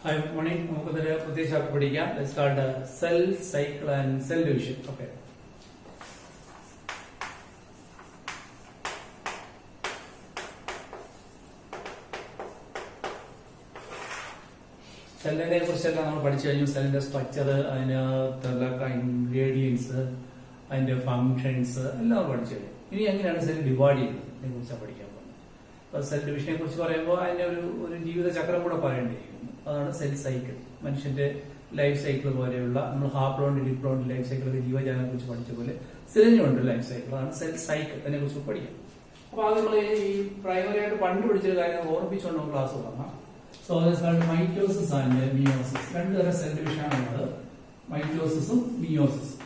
Hi, good morning. നമുക്കൊരു പുതിയ chapter പഠിക്കാം. Let's start cell cycle and cell division. Okay. സെല്ലിനെ കുറിച്ചെല്ലാം നമ്മൾ പഠിച്ചു കഴിഞ്ഞു. സെല്ലിന്റെ സ്ട്രക്ചർ, അതിനകത്തുള്ള ഇൻഗ്രീഡിയൻസ്, അതിന്റെ ഫങ്ഷൻസ് എല്ലാം നമ്മൾ പഠിച്ചു കഴിഞ്ഞു. ഇനി എങ്ങനെയാണ് സെൽ ഡിവൈഡ് ചെയ്യുന്നത് അതിനെ കുറിച്ചാണ് പഠിക്കാൻ പോകുന്നത്. അപ്പൊ സെൽ ഡിവിഷനെ കുറിച്ച് പറയുമ്പോൾ അതിന്റെ ഒരു ജീവിത ചക്രം കൂടെ പറയേണ്ടിയിരിക്കുന്നു. അതാണ് സെൽ സൈക്കിൾ. മനുഷ്യന്റെ ലൈഫ് സൈക്കിൾ പോലെയുള്ള നമ്മൾ ഹാപ്ലോണ്ട് ഡിപ്ലോണ്ട് ലൈഫ് സൈക്കിൾ ജീവജാലങ്ങളെ കുറിച്ച് പഠിച്ച പോലെ സെല്ലിനുണ്ട് ലൈഫ് സൈക്കിൾ. അതാണ് സെൽ സൈക്കിൾ. അതിനെ കുറിച്ച് പഠിക്കാം. അപ്പൊ അത് നമ്മൾ ഈ പ്രൈമറി ആയിട്ട് പണ്ട് പഠിച്ചൊരു കാര്യം ഓർമ്മിച്ചുകൊണ്ട് നമ്മൾ ക്ലാസ് തുടങ്ങാം. സോ മൈറ്റോസിസ് ആൻഡ് മിയോസിസ്, രണ്ടു തരം സെൽ ഡിവിഷൻ ആണുള്ളത്. മൈറ്റോസിസും മിയോസിസും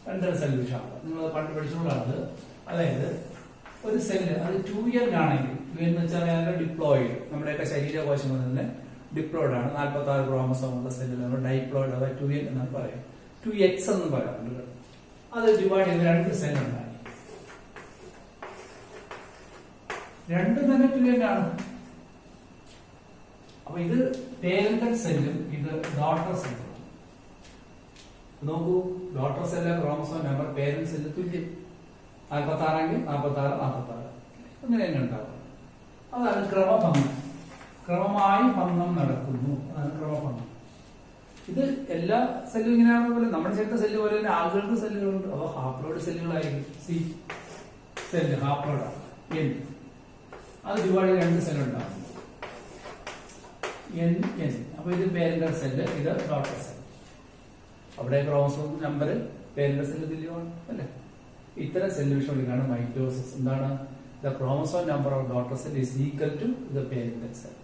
രണ്ടര സെൽ ഡിവിഷൻ ആണ്. നിങ്ങൾ പണ്ട് പഠിച്ചുകൊണ്ടാണ്. അതായത് ഒരു സെല്ല് അത് 2N ആണെങ്കിൽ, 2N എന്ന് വെച്ചാൽ അതിന്റെ ഡിപ്ലോയിഡ്, നമ്മുടെയൊക്കെ ശരീരകോശങ്ങളിൽ തന്നെ ഡിപ്ലോയിഡ് ആണ്. 46 ക്രോമസോം ഉള്ള സെല്ലിൽ നമ്മൾ ഡൈപ്ലോയിഡ് അഥവാ 2N എന്നാണ് പറയാം. 2X എന്ന് പറയാറുണ്ട്. അത് ഡിവൈഡ് ചെയ്ത് രണ്ട് സെൽ ഉണ്ടായി. രണ്ടും തന്നെ 2N ആണ്. അപ്പൊ ഇത് പേരന്റൽ സെല്ലും ഇത് ഡോട്ടർ സെല്ലും. നോക്കൂ, daughter cell chromosome number parent cell തുല്യം. 46 ആണെങ്കിൽ 46, 46 അങ്ങനെ തന്നെ ഉണ്ടാവും. അതാണ് ക്രമഭംഗം. ക്രമമായി ഭംഗം നടക്കുന്നു. അതാണ് ക്രമഭംഗം. ഇത് എല്ലാ സെല്ലും ഇങ്ങനെയാണെന്ന് പോലെ നമ്മുടെ ശരീരത്തെ സെല്ല് പോലെ തന്നെ ആളുകൾക്ക് സെല്ലുകളുണ്ട്. അപ്പൊ ഹാപ്ലോയിഡ് സെല്ലുകളായിരിക്കും. സി സെല്ല് ഹാപ്ലോയിഡാണ്. എൻ അത് ഡിവൈഡ് ചെയ്ത് രണ്ട് സെല്ലുണ്ടാവും. N N. അപ്പൊ ഇത് പേരന്റൽ സെല്ല്, ഇത് ഡോട്ടർ സെല്ല്. അവിടെ ക്രോമസോം നമ്പർ പേരന്റൽ സെല്ല് തുല്യമാണ് അല്ലെ. ഇത്തരം സെൽ ഡിവിഷനുകളാണ് മൈറ്റോസിസ്. എന്താണ്? The chromosome number of daughter cell is equal to the parental cell.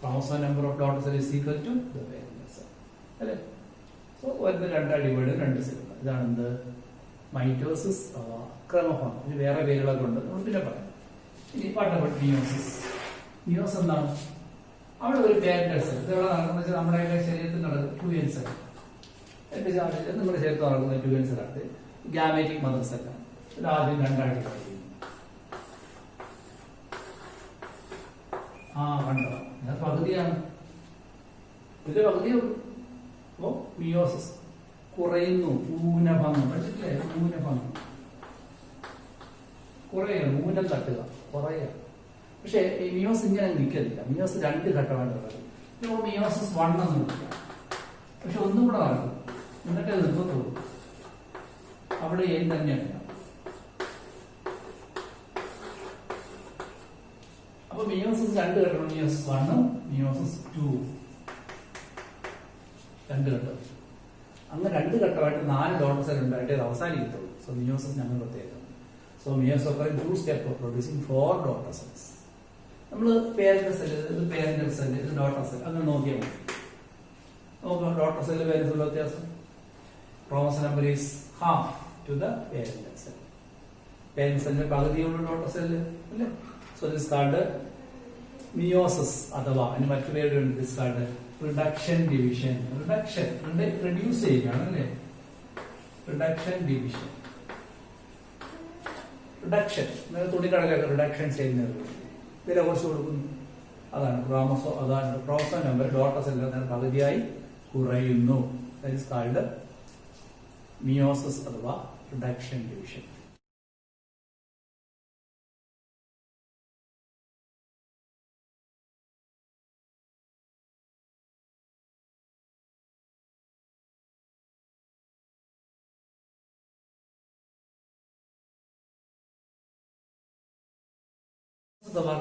Chromosome number of daughter cell is equal to the parental cell അല്ലെ. So വരുന്ന രണ്ടാ divide രണ്ട് സെല്ലുകൾ. ഇതാണ് എന്ത്? മൈറ്റോസിസ് അഥവാ ക്രമഭംഗം. ഇത് വേറെ പേരുകളൊക്കെ ഉണ്ട്, നമ്മൾ പിന്നെ പറയാം. ഇനി പാട്ടപ്പെട്ട് മിയോസിസ്. മിയോസ് എന്താണ്? അവിടെ ഒരു പേരന്റൽ സെൽ. ഇതെവിടെ നടക്കുന്ന വെച്ചാൽ നമ്മുടെ ശരീരത്തിൽ നടക്കുന്ന 2N സെൽ. എന്റെ ശരീരത്തിൽ നമ്മുടെ ശരീരത്തിൽ നടക്കുന്ന 2N സെല്ലാണ് ഗാമറ്റിക് മദർ സെല്ലാണ്. ഇത് ആദ്യം രണ്ടായിട്ട് കഴിയും. കണ്ടോ, ഇത് പകുതിയാണ്. ഇതിന്റെ പകുതിയുള്ളൂ. അപ്പോ മിയോസിസ് കുറയുന്നു. ഊനഭംഗം പഠിച്ചിട്ടില്ലേ? ഊനഭംഗം കുറയുക, ഊനം തട്ടുക, കുറയുക. പക്ഷെ ഈ മിയോസ് ഇങ്ങനെ നിൽക്കലില്ല. മിയോസ് രണ്ട് ഘട്ടമായിട്ട്. ഇപ്പോൾ മിയോസിസ് 1 എന്ന് വിളിക്കാം. പക്ഷെ ഒന്നും കൂടെ നടക്കും, എന്നിട്ടേ നിർത്തത്തുള്ളൂ. അവിടെ എൻ തന്നെയാണ്. അപ്പൊ മിയോസിസ് രണ്ട് ഘട്ടം. മിയോസിസ് 1ഉം മിയോസിസ് 2ഉം രണ്ട് ഘട്ടം. അങ്ങനെ രണ്ട് ഘട്ടമായിട്ട് 4 ഡോട്ടർ സെൽ ഉണ്ടായിട്ട് ഇത് അവസാനിക്കത്തുള്ളൂ. സോ മിയോസിസ് ഞങ്ങൾ പ്രത്യേകം. So meiosis ochre in 2 step of producing 4 daughter cells. നമ്മൾ പേരന്റൽ സെൽ, ഇത് പേരന്റൽ സെൽ, ഇത് ഡോട്ടർ സെൽ, അങ്ങനെ നോക്കിയാൽ മതി. നോക്കാം ഡോട്ടർ സെല്ല് പേരന്റൽ സെല്ല് വ്യത്യാസം. Chromosome number is half to the parent cell. Parent cell में പകുതിയുള്ള ഡോട്ടർ സെല്ല് അല്ലേ. സോ ദിസ് കാൾഡ് മിയോസിസ് അഥവാ അതിന് മറ്റു പേരുണ്ട്. This called reduction division. Reduction reduce ചെയ്യുകയാണ് അല്ലേ. Reduction division. റിഡക്ഷൻ തുണിക്കടലൊക്കെ റിഡക്ഷൻ ചെയ്യുന്നത് വില കുറച്ച് കൊടുക്കുന്നു. അതാണ് ക്രോമസോം. അതാണ് ക്രോമസോം നമ്പർ ഡോട്ടർ സെല്ലിൽ പകുതിയായി കുറയുന്നു. ദാറ്റ് ഈസ് കാൾഡ് മിയോസിസ് അഥവാ reduction division.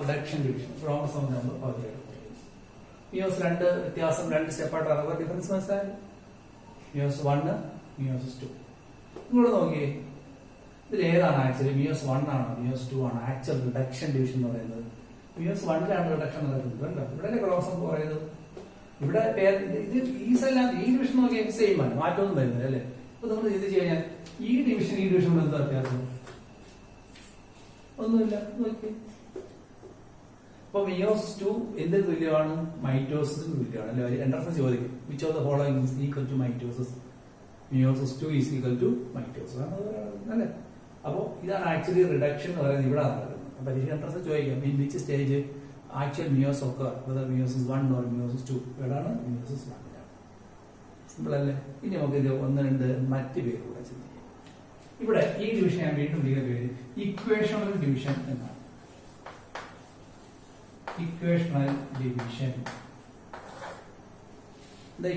Reduction division. Chromosome number പകുതിയായി. മിയോസ് രണ്ട് വ്യത്യാസം, രണ്ട് സ്റ്റെപ്പായിട്ട് അറിവ് ഡിഫറൻസ് മനസ്സിലായി. മിയോസ് 1, മിയോസിസ് 2. ഇങ്ങോട്ട് നോക്കിയേ, ഇതിൽ ഏതാണ് ആക്ച്വലി? മിയോസ് 1 ആണോ മിയോസ് 2 ആണോ ആക്ച്വൽ റിഡക്ഷൻ ഡിവിഷൻ എന്ന് പറയുന്നത്? മിയോസ് 1ലാണ് റിഡക്ഷൻ നടക്കുന്നത്. ഇവിടെ ക്രോമസോം പറയുന്നത്. ഇവിടെ ഇത് ഈ സെല്ലാണ്. ഈ ഡിവിഷൻ നോക്കിയാൽ സെയിം ആണ്, മാറ്റമൊന്നും വരുന്നത് അല്ലേ. അപ്പൊ നമ്മൾ ഇത് ചെയ്യാൻ ഈ ഡിവിഷൻ ഈ ഡിവിഷൻ എന്താ വ്യത്യാസം? ഒന്നുമില്ല. നോക്കി, അപ്പൊ മിയോസിസ് 2 എന്തിന് തുല്യമാണ്? മൈറ്റോസിന് തുല്യമാണ് അല്ലെ. എൻട്രൻസ് ചോദിക്കും which of the following is equal to mitosis. Meiosis 2 is equal to mitosis അല്ലെ. അപ്പോ ഇതാണ് ആക്ച്വലി റിഡക്ഷൻ എന്ന് പറയുന്നത്. ഇവിടെ നടക്കുന്നത്. പരീക്ഷ എൻട്രൻസ് ചോദിക്കാം in which stage actual meiosis occur, whether meiosis 1 or meiosis 2. ഏതാണ് meiosis 1. സിമ്പിൾ അല്ലേ? ഇനി നമുക്ക് ഇത് ഒന്ന് രണ്ട് മറ്റ് പേര് കൂടെ ചിന്തിക്കാം. ഇവിടെ ഈ ഡിവിഷൻ ഞാൻ വീണ്ടും വിളിക്കുന്ന പേര് ഇക്വേഷണൽ ഡിവിഷൻ എന്നാണ്. Equational division.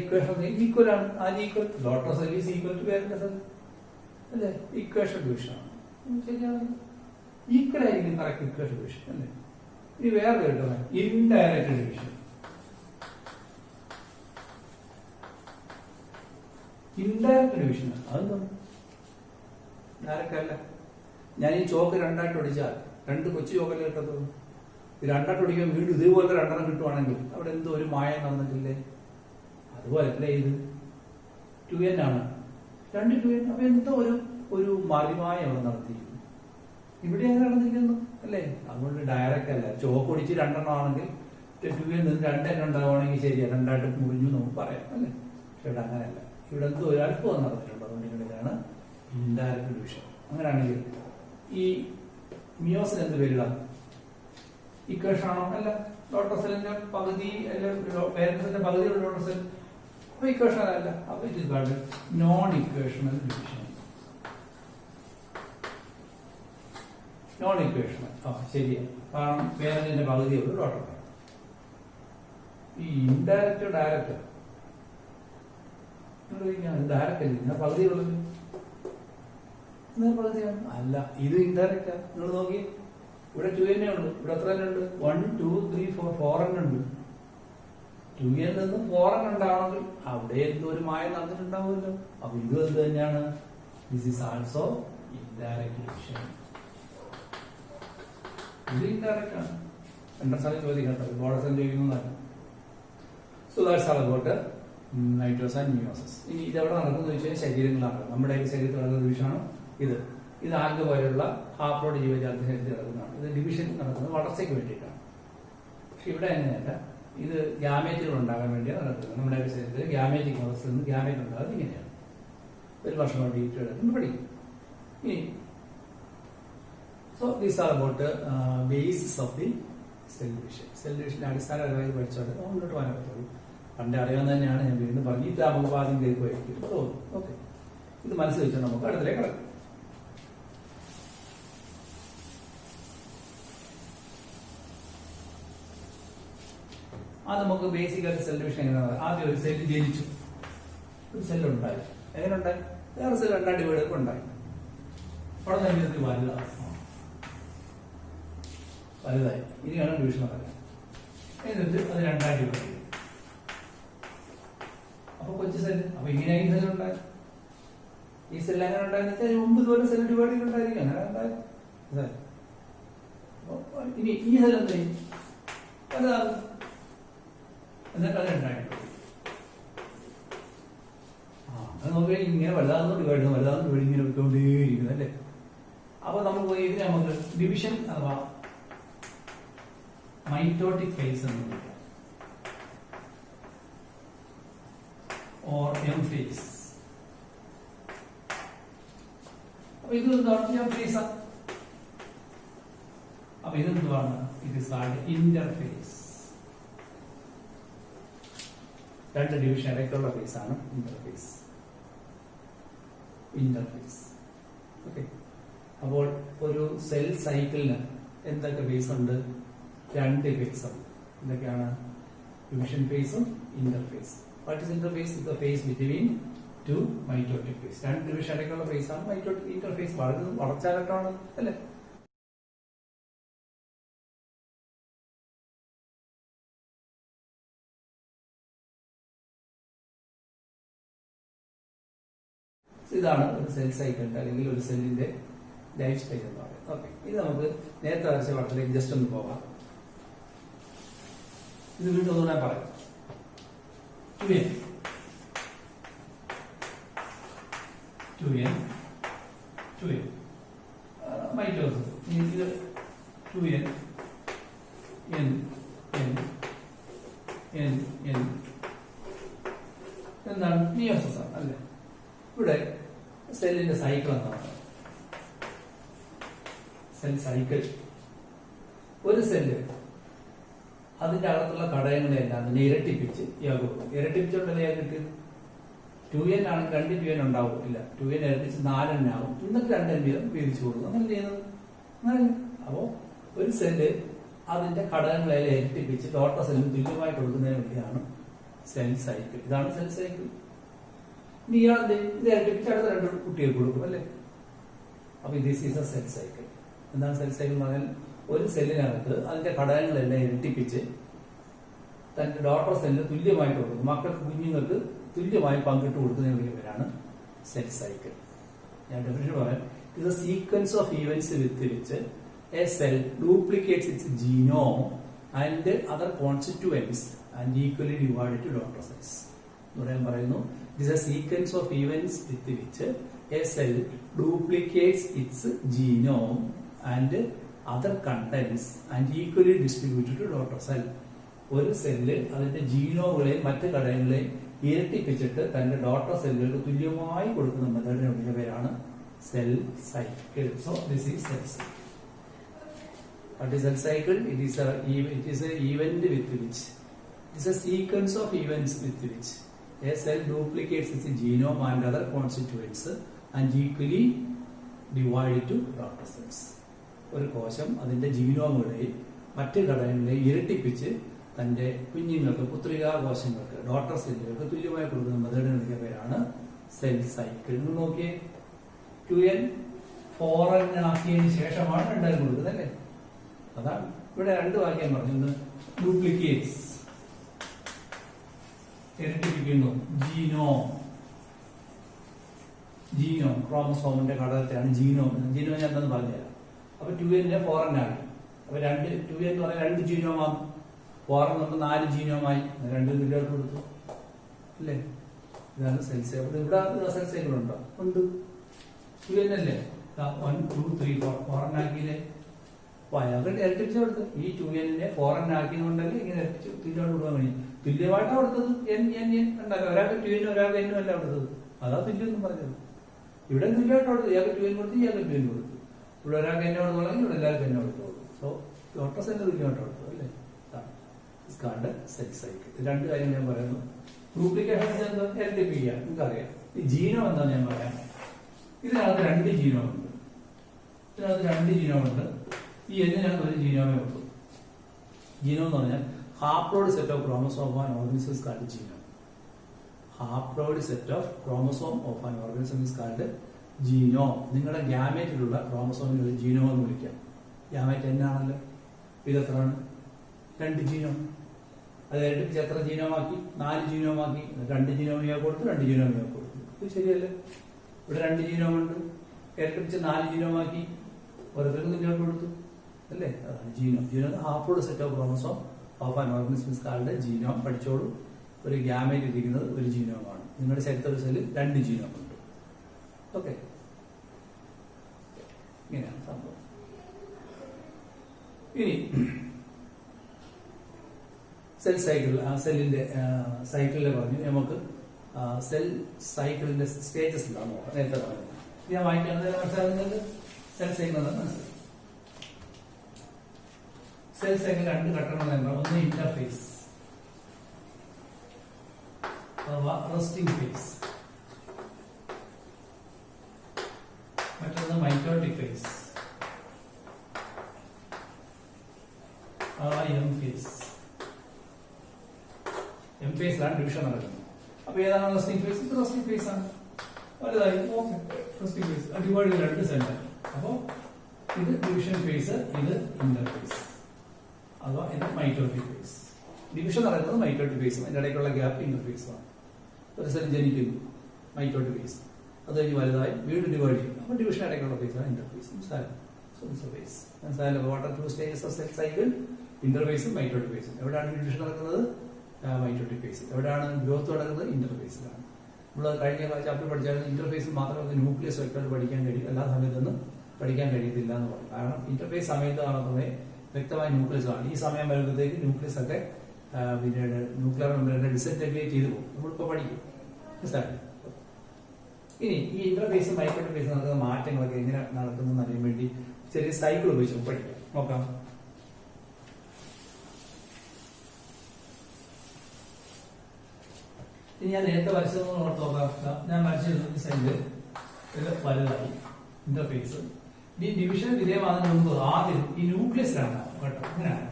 ഇക്വേഷൻ ഈക്വൽ ആണ്. ആര് equal? Daughter cell is equal to parent cell അല്ലേ? ഇക്വേഷൻ ഡിവിഷൻ ആണ്. ശരിയാണ്, ഈക്വൽ ആയിരിക്കും കറക്റ്റ് ഇക്വേഷൻ ഡിവിഷൻ അല്ലേ? ഇനി വേറെ കേട്ടോ, ഇൻഡയറക്റ്റ് ഡിവിഷൻ. ഇൻഡയറക്റ്റ് ഡിവിഷൻ അതെന്താ? ഡയറക്റ്റ് അല്ല. ഞാൻ ഈ ചോക്ക് രണ്ടായിട്ട് ഒടിച്ചാൽ രണ്ട് കൊച്ചു ചോക്കല്ലേ കിട്ടത്തുള്ളൂ. ഇത് രണ്ടായിട്ട് ഒടിക്കാൻ വീണ്ടും ഇതേപോലെ രണ്ടെണ്ണം കിട്ടുവാണെങ്കിൽ അവിടെ എന്തോ ഒരു മായം നടന്നിട്ടില്ലേ? അതുപോലെ അല്ലേ ഇത് 2n ആണ്, രണ്ട് 2n. അപ്പൊ എന്തോ ഒരു മറിമായ അവിടെ നടത്തിയിരിക്കുന്നു. ഇവിടെ അങ്ങനെ നടന്നിരിക്കുന്നു അല്ലേ? അതുകൊണ്ട് ഡയറക്റ്റ് അല്ല. ചോക്ക് ഒടിച്ച് രണ്ടെണ്ണം ആണെങ്കിൽ 2n നിന്ന് 2n ഉണ്ടാവുകയാണെങ്കിൽ ശരിയാ, രണ്ടായിട്ട് മുറിഞ്ഞു നമുക്ക് പറയാം അല്ലേ? പക്ഷെ ഇവിടെ അങ്ങനെയല്ല. ഇവിടെ എന്തോ ഒരു അല്പം നടന്നിട്ടുണ്ട്. അതുകൊണ്ട് ഇങ്ങനെയാണ് ഇൻഡയറക്റ്റ് ഡിവിഷൻ. അങ്ങനെയാണെങ്കിൽ ഈ മിയോസിന് എന്ത് പേരിടാം? ഇക്വേഷൻ ആണോ? അല്ല. ഡോട്ടർ സെല്ലിന്റെ പകുതി പേരന്റ് സെല്ലിന്റെ പകുതിയുള്ള ഡോട്ടർ സെൽ. അപ്പൊ ഇക്വേഷൻ അല്ല. അപ്പൊ ഇത് card non equational division. Non equational. ശരിയാ, കാരണം പേരന്റിന്റെ പകുതിയുള്ള ഡോട്ടർ. ഈ ഇൻഡയറക്റ്റ് ഡയറക്റ്റ് ഡയറക്റ്റ് പകുതിയുള്ളത് പകുതിയാണ് അല്ല. ഇത് ഇൻഡയറക്റ്റാ. നിങ്ങൾ നോക്കി, ഇവിടെ 2n ഉള്ളൂ. ഇവിടെ എത്ര തന്നെ ഉണ്ട്? 1 2 3 4 4n ഉണ്ട്. 2n നിന്ന് 4n ഉണ്ടാവണമെങ്കിൽ അവിടെ എന്തോ ഒരു മായ നടന്നിട്ടുണ്ടാവുമല്ലോ. അപ്പൊ ഇത് എന്ത് തന്നെയാണ്? This is also indirect division. ഇത് ഇൻഡയറക്റ്റ് ആണ്. രണ്ടാം സ്ഥലം ചോദിക്കട്ടെ, ബോർഡർ ചോദിക്കുന്നതാണ്. So that's all about mitosis and meiosis. ഇനി ഇതെവിടെ നടക്കുന്നത് ചോദിച്ചാൽ ശരീരങ്ങളാണ്. നമ്മുടെ ശരീരത്തിൽ നടക്കുന്ന ഡിവിഷനാണ് ഇത്. ഇത് ആൽഗ പോലെയുള്ള ഹാപ്ലോയിഡ് ജീവജാലത്തിന്റെ ശരീരത്തിൽ നടക്കുന്നതാണ്. ഇത് ഡിവിഷൻ നടക്കുന്നത് വളർച്ചയ്ക്ക് വേണ്ടിയിട്ടാണ്. പക്ഷെ ഇവിടെ അങ്ങനെയല്ല. ഇത് ഗ്യാമേറ്റുകൾ ഉണ്ടാകാൻ വേണ്ടിയാണ് നടക്കുന്നത്. നമ്മുടെ ശരീരത്തിൽ ഗ്യാമേറ്റിക് അവസ്ഥയിൽ നിന്ന് ഗ്യാമേറ്റ് ഉണ്ടാകുന്നത് ഇങ്ങനെയാണ്. ഒരു വർഷം കൊണ്ട് ഡീറ്റെയിൽ പഠിക്കും. ഇനി so these are about basis of the cell division. Cell ഡിവിഷന്റെ അടിസ്ഥാനപരമായി പഠിച്ചോണ്ട് മുന്നോട്ട് പോകാൻ പറ്റുള്ളൂ. പണ്ട് അറിയാവുന്ന തന്നെയാണ്. ഞാൻ വീണ്ടും പറഞ്ഞു. ഇത് നമുക്ക് ആദ്യം കേൾക്കുമായിരിക്കും തോന്നും. ഓക്കെ, ഇത് മനസ്സിൽ വെച്ചാൽ നമുക്ക് അടുത്തിലേക്ക് കിടക്കും. അത് നമുക്ക് ബേസിക്കായിട്ട് സെൽ ഡിവിഷൻ എങ്ങനെയാണ്? ആദ്യം ഒരു സെല്ല് ജനിച്ചു, ഒരു സെല്ലുണ്ടായി. എങ്ങനെ ഉണ്ടായി? വേറെ സെൽ രണ്ടാം ഡിവൈഡ് ഉണ്ടായി. അവിടെ നിന്ന് വലുതായി. ഇനിയാണ് ഡിവിഷൻ നടക്കുക. എന്നിട്ട് അത് രണ്ടാം ഡിവൈഡ് ചെയ്യും. അപ്പൊ കൊച്ചു സെല്ല്. അപ്പൊ ഇങ്ങനെയായി സെല്ല് ഉണ്ടായി. ഈ സെല്ല് അങ്ങനെ ഉണ്ടായെന്ന് വെച്ചാൽ 9 സെല്ല് ഡിവൈഡ് ചെയ്തിട്ടുണ്ടായിരിക്കും. അങ്ങനെ ഉണ്ടായി. ഇനി ഈ സെല്ല് എന്താ ചെയ്യും? വലുതാകും. എന്നിട്ട് അത് രണ്ടായിട്ട് അത് നോക്കി ഇങ്ങനെ വലുതാകുന്നു ഡിവൈഡ് ഇങ്ങനെ വെക്കൊണ്ടേയിരിക്കുന്നു അല്ലേ? അപ്പൊ നമുക്ക് ഇതിന് നമുക്ക് ഡിവിഷൻ അഥവാ മൈറ്റോട്ടിക് ഫേസ് എന്ന് വിളിക്കാം. Or M phase. അപ്പൊ ഇത് എന്താണ്? M phase. അപ്പൊ ഇതെന്തുവാണ്? It is called interphase. രണ്ട് ഡിവിഷൻ ഇടയ്ക്കുള്ള ഫേസ് ആണ് ഇന്റർഫേസ്. ഇന്റർഫേസ്. ഓക്കെ. അപ്പോൾ ഒരു സെൽ സൈക്കിളിന് എന്തൊക്കെ ഫേസ് ഉണ്ട്? രണ്ട് ഫേസ് ഉണ്ട്. എന്തൊക്കെയാണ്? ഡിവിഷൻ ഫേസും interphase. What is interphase? Is the phase between two mitotic phase. രണ്ട് ഡിവിഷൻ ഇടയ്ക്കുള്ള ഫേസ് ആണ് മൈറ്റോട്ടിക്. ഇന്റർഫേസ് വളർച്ചാഘട്ടമാണ് അല്ലെ? ഇതാണ് ഒരു സെൽ സൈക്കിളിന്റെ അല്ലെങ്കിൽ ഒരു സെല്ലിന്റെ ലൈഫ് സ്റ്റൈൽ എന്ന് പറയുന്നത്. ഓക്കെ, ഇത് നമുക്ക് നേരത്തെ വരച്ച പടത്തിലേക്ക് ജസ്റ്റ് ഒന്ന് പോകാം. ഇത് വീണ്ടും ഒന്നുകൂടെ പറയാം. 2n mitosis. ഇത് 2n n n n n എന്താണ്? മിയോസിസ് ആണ് അല്ലേ? ഇവിടെ സെല്ലിന്റെ സൈക്കിൾ എന്താണ്? Cell cycle. ഒരു സെല്ല് അതിന്റെ അകത്തുള്ള ഘടകങ്ങളെല്ലാം അതിനെ ഇരട്ടിപ്പിച്ച് ഇയാൾക്ക് കൊടുക്കും. ഇരട്ടിപ്പിച്ചുകൊണ്ടല്ലേ ഇയാൾക്ക് കിട്ടിയത്? 2n ആണെങ്കിൽ 2 2n ഉണ്ടാവും. ഇല്ല, 2n ഇരട്ടിച്ച് 4n ആവും. എന്നിട്ട് 2n വീതം വീതിച്ചു കൊടുക്കും. അങ്ങനെ ചെയ്യുന്നത് അങ്ങനെ. അപ്പോ ഒരു സെല്ല് അതിന്റെ ഘടകങ്ങളെല്ലാം ഇരട്ടിപ്പിച്ച് ഡോട്ടർ സെല്ലിന് തുല്യമായി കൊടുക്കുന്നതിന് വേണ്ടിയാണ് സെൽ സൈക്കിൾ. ഇതാണ് സെൽ സൈക്കിൾ. ഇനി ഇയാളെന്ത് ഇത് ഇരട്ടിപ്പിച്ച് അടുത്ത 2 കുട്ടികൾക്ക് കൊടുക്കും അല്ലേ? അപ്പൊ this is A cell cycle. എന്താണ് സെൽ സൈക്കിൾ എന്ന് പറഞ്ഞാൽ ഒരു സെല്ലിനകത്ത് അതിന്റെ ഘടകങ്ങളെല്ലാം ഇരട്ടിപ്പിച്ച് തന്റെ ഡോട്ടർ സെല്ലിന് തുല്യമായി കൊടുക്കും. മക്കൾക്ക് കുഞ്ഞുങ്ങൾക്ക് തുല്യമായി പങ്കിട്ട് കൊടുക്കുന്നതിന് പേരാണ് സെൽ സൈക്കിൾ. ഞാൻ ഡെഫിനിഷൻ പറയാം. ഇത് sequence of events with which a cell duplicates its genome and other constituents and equally divided to daughter cells. ഇവിടെ ഞാൻ പറയുന്നു, it is a sequence of events with which a cell duplicates its genome and other contents and equally distributed to daughter cell. ഒരു cell അതിന്റെ ജീനോകളെയും മറ്റ് ഘടകങ്ങളെയും ഇരട്ടിപ്പിച്ചിട്ട് തന്റെ daughter സെല്ലുകൾക്ക് തുല്യമായി കൊടുക്കുന്ന മെത്തേഡിന്റെ പേരാണ് cell cycle. So this is cell cycle. What is cell cycle? It is a event with which it is a sequence of events with which a cell duplicates its genome and other constituents and equally divided to daughter cells. ഒരു കോശം അതിന്റെ ജീനോമുകളെയും മറ്റ് ഘടകങ്ങളെയും ഇരട്ടിപ്പിച്ച് തന്റെ കുഞ്ഞുങ്ങൾക്ക് പുത്രികാ കോശങ്ങൾക്ക് daughter സെല്ലുകൾക്ക് തുല്യമായി കൊടുക്കുന്ന മെത്തേഡിന്റെ പേരാണ് സെൽ സൈക്കിൾ. നോക്കിയേ, 2n 4n ആക്കിയതിനു ശേഷമാണ് 2n കൊടുക്കുന്നത് അല്ലേ? അതാണ് ഇവിടെ 2 വാക്യം പറഞ്ഞു. ഡ്യൂപ്ലിക്കേറ്റ്സ് ഇരട്ടിപ്പിക്കുന്നു. ജീനോം ക്രോമസോമിന്റെ ഘടകത്തെയാണ് ജീനോം. ജീനോം ഞാൻ എന്താന്ന് പറഞ്ഞുതരാം. അപ്പൊ 2n 4n ആക്കി. അപ്പൊ 2n എന്ന് പറഞ്ഞാൽ 2 ജീനോമാകും. 4n നമുക്ക് 4 ജീനോമായി 2 തുല്യമായിട്ട് കൊടുത്തു അല്ലേ? ഇതാണ് സെൽ സൈക്കിൾ. ഇവിടെ സെൽ സൈക്കിൾ ഉണ്ടോ? ഉണ്ട്. 2n അല്ലേ? 1 2 3 4 4n ആക്കിയില്ലേ? അപ്പൊ അയാൾക്ക് ഇരട്ടിപ്പിച്ച് കൊടുത്ത് ഈ 2n 4n ആക്കിയതുകൊണ്ടല്ലേ ഇങ്ങനെ ഇരട്ടിച്ച് തുല്യമായിട്ട് കൊടുക്കാൻ കഴിയും. തുല്യമായിട്ടാണ് കൊടുത്തത്. ഉണ്ടല്ലോ, ഒരാൾക്ക് 2n ഒരാൾക്ക് n അല്ല കൊടുത്തത്. അതാ തുല്യം എന്ന് പറഞ്ഞത്. ഇവിടെ തുല്യമായിട്ട് കൊടുത്തു. ഇയാൾക്ക് 2n കൊടുത്തു, ഇയാൾക്ക് 2n കൊടുത്തു. ഇവിടെ ഒരാൾക്ക് n കൊടുത്തോളെങ്കിൽ ഇവിടെ എല്ലാവർക്കും n കൊടുത്തു. സോ ഡോട്ടർ സെല്ല് തുല്യമായിട്ട് കൊടുത്തു അല്ലേ? Cell cycle. 2 കാര്യം ഞാൻ പറയുന്നു. ഡ്യൂപ്ലിക്കേഷൻ ഇരട്ടിപ്പിക്കുക നിങ്ങൾക്കറിയാം. ഈ ജീനോം എന്താ ഞാൻ പറയാം. ഇതിനകത്ത് 2 ജീനോം ഉണ്ട്. ഈ എന്നിനകത്ത് ഒരു ജീനോമേ ഉള്ളൂ. ജീനോം എന്ന് പറഞ്ഞാൽ haploid set of chromosome of an organism is called genome. Haploid set of chromosome of an organism is called genome. നിങ്ങളുടെ ഗ്യാമേറ്റിലുള്ള ക്രോമസോമിനെ ഒരു ജീനോം എന്ന് വിളിക്കാം. ഗ്യാമേറ്റ് എന്നാണല്ലോ. ഇത് എത്രയാണ്? 2 ജീനോം. അത് ഇരട്ടിപ്പിച്ച് എത്ര ജീനോമാക്കി? 4 ജീനോമാക്കി. 2 ജീനോമിയാ കൊടുത്തു, 2 ജീനോമിയാ കൊടുത്തു. ഇത് ശരിയല്ലേ? ഇവിടെ 2 ജീനോമുണ്ട്, ഇരട്ടിപ്പിച്ച് 4 ജീനോമാക്കി, ഓരോരുത്തർക്കും തുല്യമായിട്ട് കൊടുത്തു അല്ലേ? അതാണ് genome. Genome haploid set of chromosome of an organism is called genome. പഠിച്ചോളൂ. ഒരു ഗ്യാമേറ്റ് ഇരിക്കുന്നത് ഒരു ജീനോമാണ്. നിങ്ങളുടെ ശരീരത്തിലെ സെല്ലിൽ 2 ജീനോം ഉണ്ട്. ഓക്കെ, ഇങ്ങനെയാണ് സംഭവം. ഇനി സെൽ സൈക്കിൾ, സെല്ലിന്റെ സൈക്കിളിലെ പറഞ്ഞു. നമുക്ക് സെൽ സൈക്കിളിന്റെ സ്റ്റേജസ് ഉണ്ടാകും. നേരത്തെ പറഞ്ഞു ഞാൻ വായിക്കുന്നത് മനസ്സിലാകുന്നത് സെൽ സൈക്കിൾ മനസ്സിലായി. സെൽ സൈക്കിൾ 2 ഘട്ടങ്ങൾ എന്താ? ഒന്ന് ഇന്റർഫേസ് അഥവാ റെസ്റ്റിംഗ് ഫേസ്, മറ്റൊന്ന് മൈറ്റോട്ടിക് ഫേസ് അഥവാ എം ഫേസ്. എം ഫേസിലാണ് ഡിവിഷൻ നടക്കുന്നത്. അപ്പൊ ഏതാണ് റെസ്റ്റിംഗ് ഫേസ്? ഇത് റെസ്റ്റിംഗ് ഫേസ് ആണ്. വലുതായി റെസ്റ്റിംഗ് ഫേസ് ഡിവൈഡ് ചെയ്ത് 2 സെന്റർ. അപ്പോ ഇത് ഡിവിഷൻ ഫേസ്, ഇത് ഇന്റർഫേസ് അഥവാ ഇത് മൈറ്റോട്ടിക് ഫേസ്. ഡിവിഷൻ നടക്കുന്നത് മൈറ്റോട്ടിക് ഫേസും അതിന്റെ ഇടയ്ക്കുള്ള ഗ്യാപ്പ് ഇന്റർഫേസുമാണ്. ഒരു സെൽ ജനിക്കുന്നു, മൈറ്റോട്ടിക് ഫേസ്, അത് കഴിഞ്ഞ് വലുതായി വീണ്ടും ഡിവൈഡ് ചെയ്യും. അപ്പൊ ഡിവിഷൻ ഇടയ്ക്കുള്ള ഫേസാണ് ഇന്റർഫേസ്. മനസ്സിലായല്ലോ? What are 2 stages of cell cycle? ഇന്റർഫേസും മൈറ്റോട്ടിക് ഫേസും. എവിടെയാണ് ഡിവിഷൻ നടക്കുന്നത്? Mitotic face. എവിടെയാണ് ഗ്രോത്ത് നടക്കുന്നത്? ഇന്റർഫേസിലാണ്. നമ്മൾ കഴിഞ്ഞ ചാപ്റ്റർ പഠിച്ചാൽ ഇന്റർഫേസിൽ മാത്രമേ ന്യൂക്ലിയസ് വ്യക്തമായിട്ട് പഠിക്കാൻ കഴിയും, എല്ലാ സമയത്തൊന്നും പഠിക്കാൻ കഴിയത്തില്ല എന്ന് പറയും. കാരണം ഇന്റർഫേസ് സമയത്ത് കാണുന്നത് വ്യക്തമായ ന്യൂക്ലിയസ് ആണ്. ഈ സമയം വരുമ്പോഴത്തേക്ക് ന്യൂക്ലിയസ് ഒക്കെ പിന്നീട് ന്യൂക്ലിയർ മെമ്പറിനെ ഡിസിന്റഗ്രേറ്റ് ചെയ്തു പോകും. നമ്മളിപ്പോൾ പഠിക്കും. ഇനി ഈ ഇന്റർഫേസ് മൈക്രോട്ടിക് ഫേസ് നടക്കുന്ന മാറ്റങ്ങളൊക്കെ എങ്ങനെ നടക്കുന്നതെന്ന് അറിയാൻ വേണ്ടി ചെറിയ സൈക്കിൾ ഉപയോഗിച്ച് പഠിക്കാം. നോക്കാം. ഇനി ഞാൻ നേരത്തെ വരച്ചതെന്ന് ഓർത്ത് നോക്കാം. ഞാൻ വരച്ചിരുന്ന സെല്ല് ഇത് വലുതായി ഇന്റർഫേസ്. ഈ ഡിവിഷൻ വിധേയമാകുന്നതിന് മുമ്പ് ആദ്യം ഈ ന്യൂക്ലിയസ് രണ്ടാവും കേട്ടോ. അങ്ങനെയാണ്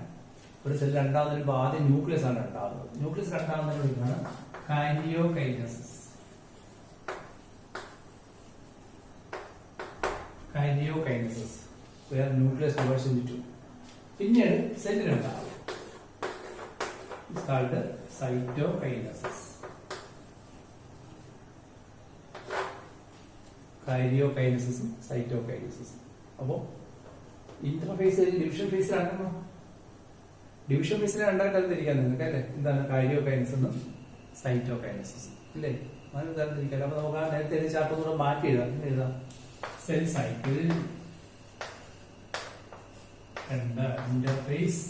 ഒരു സെല്ല് രണ്ടാവുന്നതിന് ആദ്യം ന്യൂക്ലിയസ് ആണ് രണ്ടാവുന്നത്. ന്യൂക്ലിയസ് രണ്ടാവുന്നതിനാണ് കാരിയോകൈനസിസ്. കാരിയോകൈനസിസ് വേറെ ന്യൂക്ലിയസ് ഡിവൈഡ്സ് ഇൻടു ടു. പിന്നീട് സെല്ല് രണ്ടാവും. It's called cytokinesis. കാരിയോകൈനസിസും സൈറ്റോകൈനസിസും. അപ്പോ ഇന്റർഫേസ് ഡിവിഷൻ ഫേസിലാണോ? ഡിവിഷൻ ഫേസിനെ രണ്ടായിട്ട് തിരിക്കാൻ നിങ്ങൾക്ക് അല്ലേ? എന്താണ് കാരിയോകൈനസിസ് എന്നും സൈറ്റോകൈനസിസ് അല്ലേ? അങ്ങനെ തരംതിരിക്കാം. അപ്പൊ നമുക്ക് ആ നേരത്തെ ചാപ്റ്റർ കൂടെ മാറ്റി എഴുതാം. സെൽ സൈക്കിൾ രണ്ട് ഇന്റർഫേസ്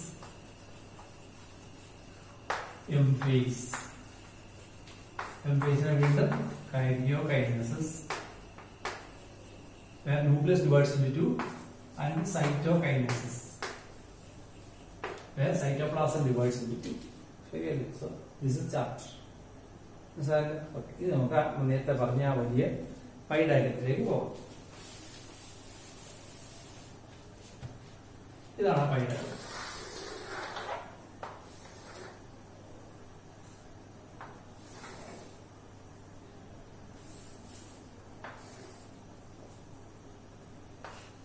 എം ഫേസ്. എം ഫേസിനെ വീണ്ടും കാരിയോകൈനസിസ് where nucleus divides into two, and cytokinesis where cytoplasm divides into two. ശരിയല്ലേ? So this is chapter. മനസ്സിലായല്ലോ? ഓക്കെ, ഇത് നമുക്ക് നേരത്തെ പറഞ്ഞ വലിയ പൈ ഡയഗ്രത്തിലേക്ക് പോകാം. ഇതാണ് പൈ ഡയഗ്രം.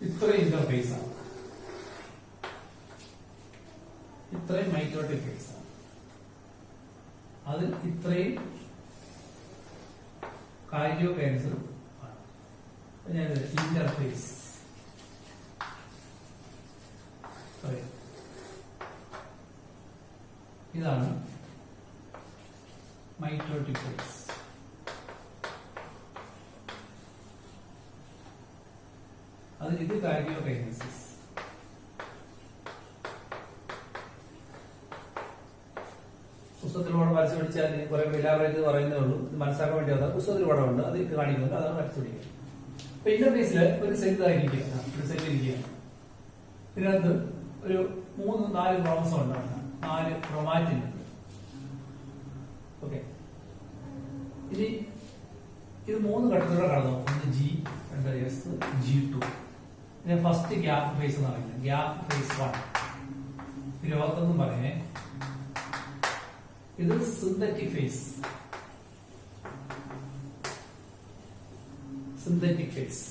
ഇത്രയും ഇന്റർഫേസ് ആണ്, ഇത്രയും മൈറ്റോട്ടിക് ഫേസ് ആണ്, അതിൽ ഇത്രയും കാരിയോകൈനസിസും ആണ്. ഞാൻ ഇന്റർഫേസ് ഇതാണ് മൈറ്റോട്ടിക് ഫേസ്. അതിൽ ഇത് കാരിയോകൈനസിസ്. പുസ്തകത്തിലൂടെ വരച്ചു പിടിച്ചാൽ കുറെ ഇലാബറേറ്റ് പറയുന്നേ ഉള്ളൂ. ഇത് മനസ്സിലാക്കാൻ വേണ്ടി അതാണ് പുസ്തകത്തിലൂടെ ഉണ്ട്, അത് ഇത് കാണിക്കുന്നുണ്ട്, അതാണ് വരച്ചു പിടിക്കുക. അപ്പൊ ഇന്റർഫേസിൽ ഒരു സെൽ ആയിരിക്കുക, ഒരു സെൽ ഇരിക്കുക. ഇതിനകത്ത് ഒരു 3-4 ക്രോമസോം ഉണ്ടാണ്, 4 ക്രോമാറ്റിൻ ഉണ്ട്. ഓക്കെ, ഇനി ഇത് 3 ഘട്ടത്തിലൂടെ കടന്നു. ഒന്ന് G, രണ്ട് S, G2. ഇതിനെ ഫസ്റ്റ് ഗ്യാപ്പ് ഫേസ് എന്ന് പറയുന്നത്. ഗ്യാപ്പ് ഫേസ് 1 ലോകത്തൊന്നും പറയേ. ഇത് സിന്തറ്റിക് ഫേസ്. സിന്തറ്റിക് ഫേസ്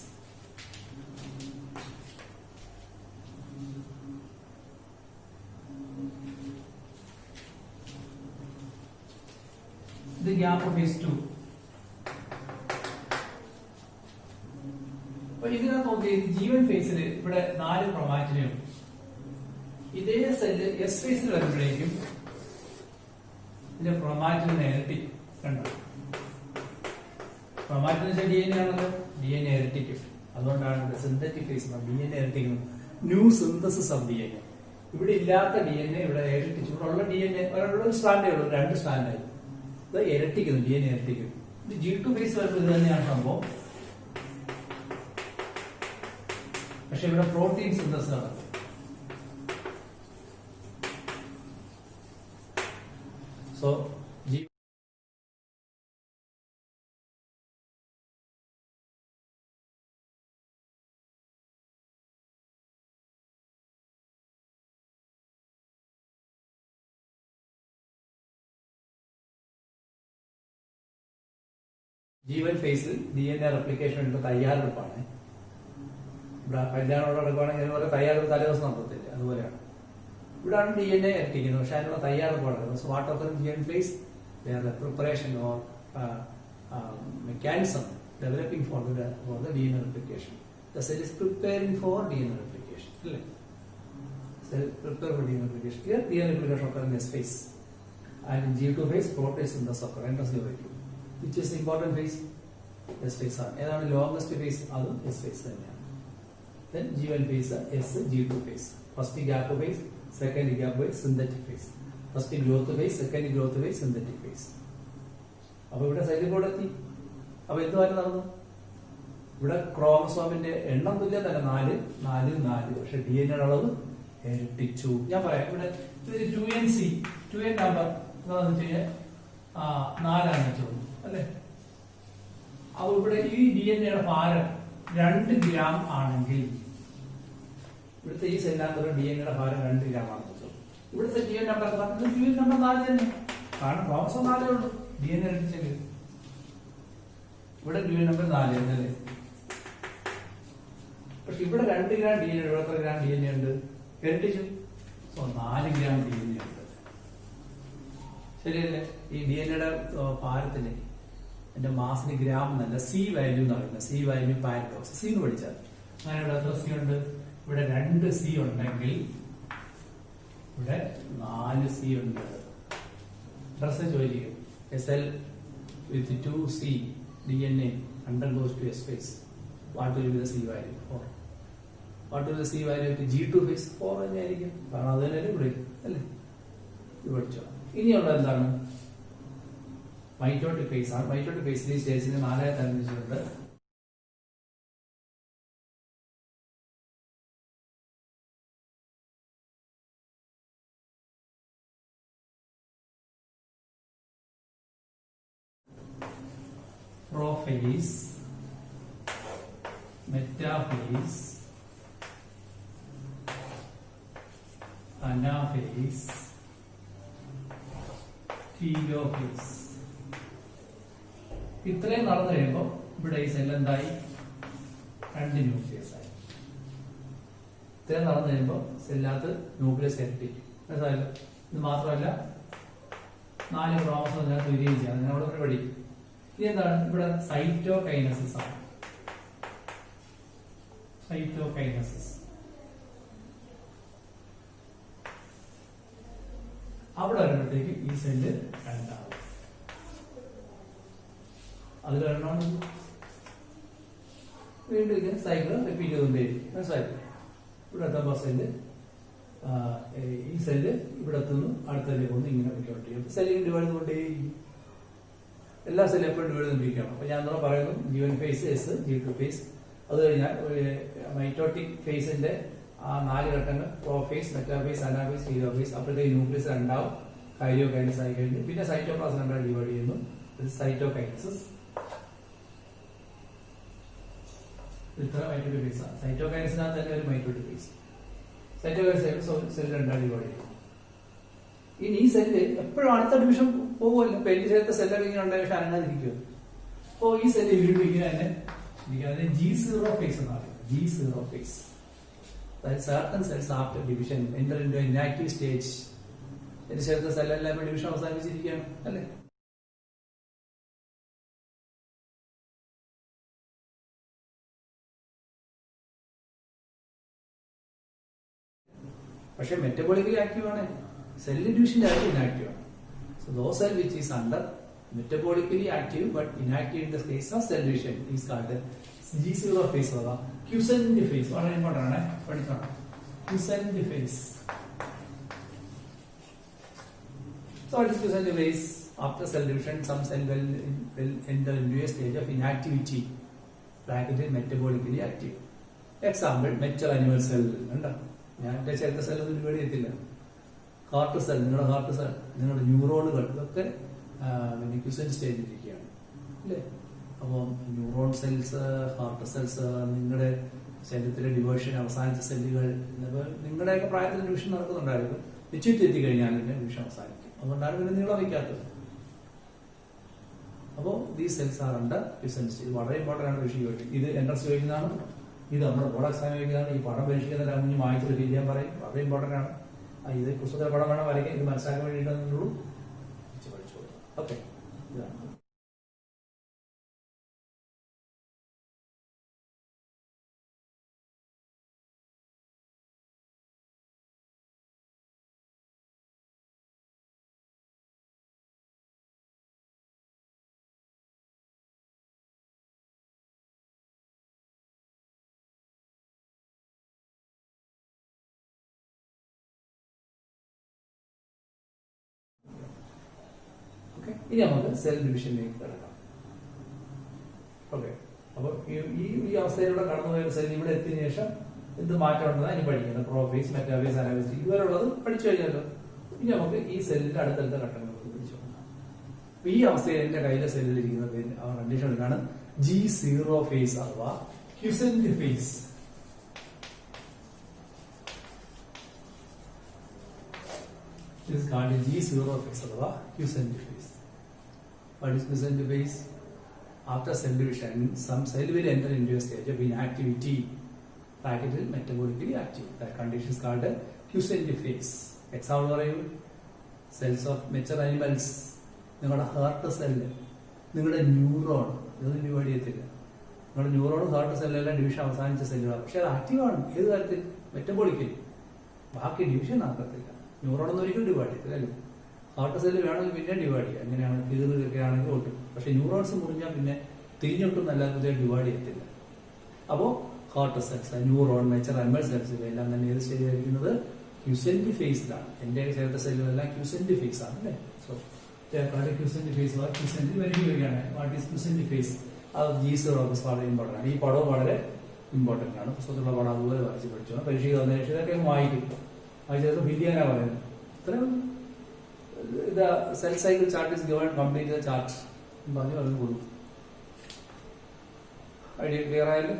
ഇത് ഗ്യാപ്പ് ഫേസ് 2. അപ്പൊ ഇതിനകത്ത് നോക്കി ജീവൻ ഫേസിൽ ഇവിടെ 4 ക്രോമാറ്റിനും ഇതേ സെല്ല് എസ് ഫേസിൽ വരുമ്പോഴേക്കും ഇതിന്റെ ക്രോമാറ്റിൻ ഇരട്ടി കണ്ടോ. ക്രോമാറ്റിൻ DNA ആണല്ലോ, DNA ഇരട്ടിക്കും. അതുകൊണ്ടാണ് സിന്തറ്റിക് ഫേസ് DNA ഇരട്ടിക്കുന്നത്. New synthesis of DNA. ഇവിടെ ഇല്ലാത്ത DNA ഇവിടെ ഇരട്ടിച്ചു. ഇവിടെ ഉള്ള DNA ഒരു സ്റ്റാൻഡേ ഉള്ളൂ, 2 സ്റ്റാൻഡായി. ഇത് ഇരട്ടിക്കുന്നു, DNA ഇരട്ടിക്കും. ഇത് G2 ഫേസ് വരുമ്പോൾ ഇത് തന്നെയാണ് സംഭവം. പക്ഷെ ഇവിടെ പ്രോട്ടീൻ സിന്തസിസ് നടക്കും. സോ ജീവൻ ഫേസിൽ DNA റെപ്ലിക്കേഷൻ വേണ്ടി തയ്യാറെടുപ്പാണ്. ഇവിടെ കല്യാണോടെ എടുക്കുകയാണെങ്കിൽ ഇതുപോലെ തയ്യാറെടുപ്പ് തലേദിവസം നടത്തത്തില്ല, അതുപോലെയാണ്. ഇവിടെയാണ് DNA എത്തിക്കുന്നത്, പക്ഷെ അതിനുള്ള തയ്യാറെടുപ്പാണ്. What of G one phase preparation or mechanism developing for the DNA replication. The cell is preparing for DNA replication. Cell prepare for DNA replication. Here DNA replication occurs in S phase, and in G2 phase protein synthesis occurs. Endosylvate. Which is the important phase? S phase. ഏതാണ് longest phase? അതും S phase തന്നെയാണ്. Then G1 phase, S, G2 phase. First gap phase, second gap phase, synthetic phase. First growth phase, second growth phase, synthetic phase. അപ്പൊ ഇവിടെ സൈഡിൽ കൂടെ എത്തി. അപ്പൊ എന്തുമായിട്ട് നടന്നു? ഇവിടെ ക്രോമസോമിന്റെ എണ്ണം തുല്യം തന്നെ 4. പക്ഷെ DNA അളവ് ഇരട്ടിച്ചു. ഞാൻ പറയാം, ഇവിടെ 2NC 2N നമ്പർ എന്താണെന്ന് വെച്ച് കഴിഞ്ഞാൽ 4 വെച്ചോളൂ അല്ലെ. അപ്പൊ ഇവിടെ ഈ DNA ഭാരം 2 ഗ്രാം ആണെങ്കിൽ ഇവിടുത്തെ ഈ സെല്ലിനകത്ത് DNA ഭാരം 2 ഗ്രാം ആണെന്ന് വെച്ചോളൂ. ഇവിടുത്തെ DNA നമ്പർ DNA നമ്പർ 4 തന്നെ, കാരണം ക്രോമസോം 4 ഉള്ളൂ. DNA എടുത്തെങ്കിൽ ഇവിടെ DNA നമ്പർ 4 അല്ലേ. പക്ഷെ ഇവിടെ 2 ഗ്രാം DNA, ഇവിടെ എത്ര ഗ്രാം DNA ഉണ്ട്? ഇരട്ടിച്ചു. സോ 4 ഗ്രാം DNA ഉണ്ട്. ശരിയല്ലേ? ഈ DNA ഭാരത്തിന് എന്റെ മാസിന് ഗ്രാം എന്നല്ല, സി വാല്യൂ എന്ന് പറയുന്നത്. സി വാല്യൂ പാരഡോക്സ്, സി എന്ന് പഠിച്ചാൽ. അങ്ങനെ ഇവിടെ എത്ര സി ഉണ്ട്? ഇവിടെ 2 സി ഉണ്ടെങ്കിൽ ഇവിടെ 4 സി ഉണ്ട്. പ്രശ്നം ചോദിക്കും, a cell with 2C DNA undergoes to S phase. What will be the C value? 4. What will be the C value with G2 phase? 4 തന്നെയായിരിക്കും, കാരണം അത് തന്നെ ഇവിടെ അല്ലേ. ഇത് പഠിച്ചോ. ഇനിയുള്ള എന്താണ്? മൈറ്റോട്ടിക് ഫേസ് ആണ്. മൈറ്റോട്ടിക് ഫേസിൽ ഈ സ്റ്റേജിന് 4 തരംതിരിച്ചിട്ടുണ്ട്. Prophase, metaphase, anaphase, telophase. ഇത്രയും നടന്നു കഴിയുമ്പോൾ ഇവിടെ ഈ സെൽ എന്തായി? 2 ന്യൂക്ലിയസ് ആയി. ഇത്രയും നടന്നു കഴിയുമ്പോൾ സെല്ലിനകത്ത് ന്യൂക്ലിയസ് ഇരട്ടിക്കും. മനസ്സിലായല്ലോ? ഇത് മാത്രമല്ല, 4 ക്രോമസോം ഇതിനകത്ത് വരികയും ചെയ്യാം. അതിനോട് ഒരു പഠിക്കും. ഇനി എന്താണ്? ഇവിടെ സൈറ്റോകൈനസിസ് ആണ്. സൈറ്റോകൈനസിസ്. അവിടെ വരുമ്പോഴത്തേക്ക് ഈ സെല്ല് 2 ആവും. അത് കാരണമാണ് വീണ്ടും ഇങ്ങനെ സൈക്കിൾ റിപ്പീറ്റ് ചെയ്തുകൊണ്ടേയിരിക്കും. മനസ്സിലായി? ഇവിടെ എത്തുമ്പോൾ സെല്ല്, ഈ സെല്ല് ഇവിടെ എത്തുന്നു, അടുത്തേക്ക് പോകുന്നു, ഇങ്ങനെ പൊയ്ക്കൊണ്ടിരിക്കും. സെല്ലിന് ഡിവൈഡ് ചെയ്തുകൊണ്ടേയിരിക്കും. എല്ലാ സെല്ലും എപ്പോഴും ഡിവൈഡ് ചെയ്തുകൊണ്ടിരിക്കണം. അപ്പൊ ഞാൻ എന്താണ് പറയുന്നു? G1 face, S, G2 face. അത് കഴിഞ്ഞാൽ മൈറ്റോട്ടിക് ഫേസിന്റെ ആ 4 ഘട്ടങ്ങൾ: പ്രോഫേസ്, മെറ്റാഫേസ്, അനാഫേസ്, ടീലോഫേസ്. അപ്പോഴത്തേക്ക് ന്യൂക്ലിയസ് 2 ആവും, കൈരിയോകൈനസ് ആയി കഴിഞ്ഞു. പിന്നെ സൈറ്റോപ്ലാസം 2 ഡിവൈഡ് ചെയ്യുന്നു, സൈറ്റോകൈനസിസ്. ഇത്ര മൈറ്റോട്ടിക് ഫേസ് ആണ്. സൈറ്റോകൈനസിനകത്ത് തന്നെ ഒരു മൈറ്റോട്ടിക് ഫേസ്. സൈറ്റോകൈനസ് സെൽ 2 ഡിവൈഡ് ചെയ്യും. ഇനി ഈ സെല്ല് എപ്പോഴും അടുത്ത ഡിവിഷൻ പോകുമല്ലോ. ഇപ്പൊ എന്റെ ചേർത്ത സെല്ലൊക്കെ ഇങ്ങനെ ഉണ്ടായ പക്ഷെ അനങ്ങാതിരിക്കും. അപ്പോ ഈ സെല്ല് വീണ്ടും ഇങ്ങനെ തന്നെ അതിനെ G0 ഫേസ് എന്ന് പറയുന്നത്. G0 face. അതായത് certain cells after division enter into an inactive stage. എന്റെ ചേർത്ത സെല്ലെല്ലാം ഡിവിഷൻ അവസാനിച്ചിരിക്കുകയാണ് അല്ലേ. പക്ഷെ മെറ്റബോളിക്കലി ആക്റ്റീവ് ആണ്. സെൽ ഡിവിഷന്റെ ആയിട്ട് ഇനാക്റ്റീവ് ആണ്. So those cell which is under metabolically active but inactive in the phase of cell division is called G0 phase or quiescent phase. വളരെ important ആണ്, പഠിക്കണം. Quiescent phase. So what is quiescent phase? After cell division, some cell will enter into a stage of inactivity. Bracket metabolically active. Example, mature animal cell. ഞാൻ എന്റെ ചെറുത്ത cell ഒന്നും divide ചെയ്തില്ല. Heart cell, നിങ്ങളുടെ heart cell, നിങ്ങളുടെ ന്യൂറോണുകൾ, ഇതൊക്കെ quiescent സ്റ്റേജിലിരിക്കുകയാണ് അല്ലേ. അപ്പോൾ ന്യൂറോൺ സെൽസ്, ഹാർട്ട് സെൽസ്, നിങ്ങളുടെ ശരീരത്തിലെ ഡിവിഷൻ അവസാനിച്ച സെല്ലുകൾ, നിങ്ങളുടെയൊക്കെ പ്രായത്തിൽ ഡിവിഷൻ നടക്കുന്നുണ്ടായിരുന്നു. നിശ്ചയത്തിൽ എത്തിക്കഴിഞ്ഞാൽ തന്നെ ഡിവിഷൻ അവസാനിക്കും. അതുകൊണ്ടാണ് പിന്നെ നീളം വയ്ക്കാത്തത്. അപ്പോൾ these cells are under quiescent stage. വളരെ ഇമ്പോർട്ടന്റ് ആണ് വിഷയം. ഇത് എൻട്രൻസ് ചോദിക്കുന്നതാണ്, ഇത് നമ്മുടെ ബോർഡ് എക്സാം ചോദിക്കുന്നതാണ്. ഈ പടം പരീക്ഷിക്കുന്ന മുന്നേ വായിച്ച് റിപ്പീറ്റ് ചെയ്യാൻ പറയും. വളരെ ഇമ്പോർട്ടന്റ് ആണ്. ഇത് പുസ്തകത്തിലെ പടം വേണം വരയ്ക്കാൻ. ഇത് മനസ്സിലാക്കാൻ വേണ്ടിയിട്ടുള്ളൂ. പഠിച്ചോളൂ. ഓക്കെ, ഇതാണ്. ഇനി നമുക്ക് സെൽ ഡിവിഷനിലേക്ക് കിടക്കാം. ഓക്കെ, അപ്പൊ ഈ അവസ്ഥയിലൂടെ കടന്നുപോയ സെൽ ഇവിടെ എത്തിയതിനു ശേഷം എന്ത് മാറ്റം ഉണ്ടെന്ന് ഇനി പഠിക്കുന്നത്. പ്രോഫേസ്, മെറ്റാഫേസ്, അനാഫേസ് ഇതുവരെയുള്ളത് പഠിച്ചു കഴിഞ്ഞല്ലോ. ഇനി നമുക്ക് ഈ സെല്ലിന്റെ അടുത്തടുത്ത ഘട്ടങ്ങൾ പഠിച്ചു നോക്കാം. ഈ അവസ്ഥയിൽ എന്റെ കയ്യിലെ സെല്ലിലിരിക്കുന്ന കണ്ടീഷനിലാണ് G0 ഫേസ് അഥവാ quiescent phase. This is called G0 phase അഥവാ quiescent phase. What is quiescent phase? After cell division, some cell will enter into a stage of inactivity. Bracketed metabolically active. That condition is called ക്യുസന്റ് phase. Example പറയൂ. Cells of mature animals. നിങ്ങളുടെ heart cell, നിങ്ങളുടെ neuron ഇതൊന്നും divide ചെയ്യത്തില്ല. നിങ്ങളുടെ ന്യൂറോണും heart സെല്ലെല്ലാം division അവസാനിച്ച സെല്ലുകളാണ്. പക്ഷെ അത് ആക്റ്റീവാണ് ഏത് കാര്യത്തിൽ? മെറ്റബോളിക്കലി. ബാക്കി ഡിവിഷൻ ആക്കത്തില്ല. ന്യൂറോണൊന്നും ഒരിക്കലും ഡിവൈഡ് ചെയ്യത്തില്ല അല്ലേ? ഹാർട്ട് സെല്ല് വേണമെങ്കിൽ പിന്നെ ഡിവൈഡ് ചെയ്യാം, എങ്ങനെയാണ് കീറുകയൊക്കെ ആണെങ്കിൽ ഒട്ടും. പക്ഷെ ന്യൂറോൺസ് മുറിഞ്ഞാൽ പിന്നെ തിരിഞ്ഞൊട്ടും നല്ലാതെ ഡിവൈഡ് ചെയ്യത്തില്ല. അപ്പോൾ heart cells, neuron, mature animal cells ഇവയെല്ലാം തന്നെ ഏത് സ്റ്റേജിലായിരിക്കുന്നത്? ക്യുസന്റ് ഫേസിലാണ്. എന്റെ ചേർത്ത സെല്ലുകളെല്ലാം ക്യുസന്റ് ഫേസ് ആണ് അല്ലേ? സോ ക്യുസന്റ് ഫേസ് ക്യുസന്റ് വരികയാണ്. What is quiescent phase? അത് G0 വളരെ ഇമ്പോർട്ടൻ്റ് ആണ്. ഈ പടവും വളരെ ഇമ്പോർട്ടൻ്റ് ആണ്. പുസ്തകത്തിലുള്ള പടം അതുപോലെ വായിച്ച് പഠിച്ചു. പരീക്ഷയ്ക്ക് വന്നതിന് ശേഷം ഇതൊക്കെ വായിക്കും. വായിച്ചത് ഫില്ല് ചെയ്യാനാ പറയുന്നത്. ഇത്രയും the cell cycle chart is given, complete the chart. Idea clear ആയാലും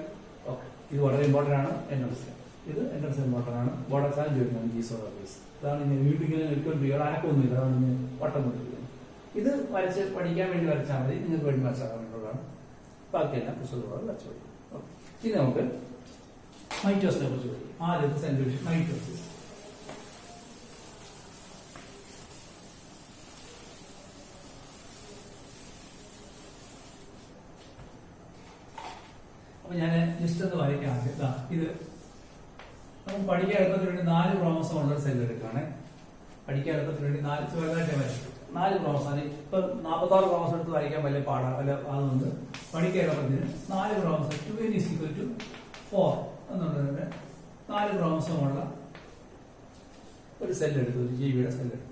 ഓക്കെ. ഇത് വളരെ ഇമ്പോർട്ടൻ്റ് ആണ്. എൻട്രൻസ് ഇത് എൻട്രൻസ് ഇമ്പോർട്ടൻ്റ് ആണ്. ബോർഡ് എക്സാം ചോദിക്കുന്നത് G0 ഫേസ്. അതാണ് ഇങ്ങനെ വീട്ടിൽ എടുക്കൊണ്ടിരിക്കുക, ആക്കൊന്നുമില്ല. അതാണ് ഇങ്ങനെ വട്ടം കൊണ്ടിരിക്കുന്നത്. ഇത് വരച്ച് പഠിക്കാൻ വേണ്ടി വരച്ചാൽ മതി, നിങ്ങൾക്ക് വേണ്ടി മനസ്സിലാക്കാൻ വേണ്ടിയുള്ളതാണ്. ബാക്കിയെല്ലാം പുസ്തകത്തോടെ വരച്ചു പഠിക്കും. ഓക്കെ. ഇനി നമുക്ക് മൈറ്റോസിനെ കുറിച്ച് പഠിക്കും. ആദ്യത്തെ സെൽ ഡിവിഷൻ മൈറ്റോസിസ്. അപ്പൊ ഞാൻ ജസ്റ്റ് ഒന്ന് വരയ്ക്കാം. ഇത് നമുക്ക് പഠിക്കാൻ എളുപ്പത്തിന് വേണ്ടി 4 ക്രോമസോം ഉള്ള സെൽ എടുക്കുകയാണ്. പഠിക്കാൻ എളുപ്പത്തിന് വേണ്ടി 4 ക്രോമസോം. ഇപ്പൊ 46 ക്രോമസോം എടുത്ത് വരയ്ക്കാൻ വലിയ പാടാ അല്ല. അതുകൊണ്ട് പഠിക്കാൻ എളുപ്പത്തിന് 4 ക്രോമസോം 2n=4 എന്നുള്ളതിന്റെ 4 ക്രോമസോം ഉള്ള ഒരു സെൽ എടുത്തു, ഒരു ജീവിയുടെ സെൽ എടുത്തു.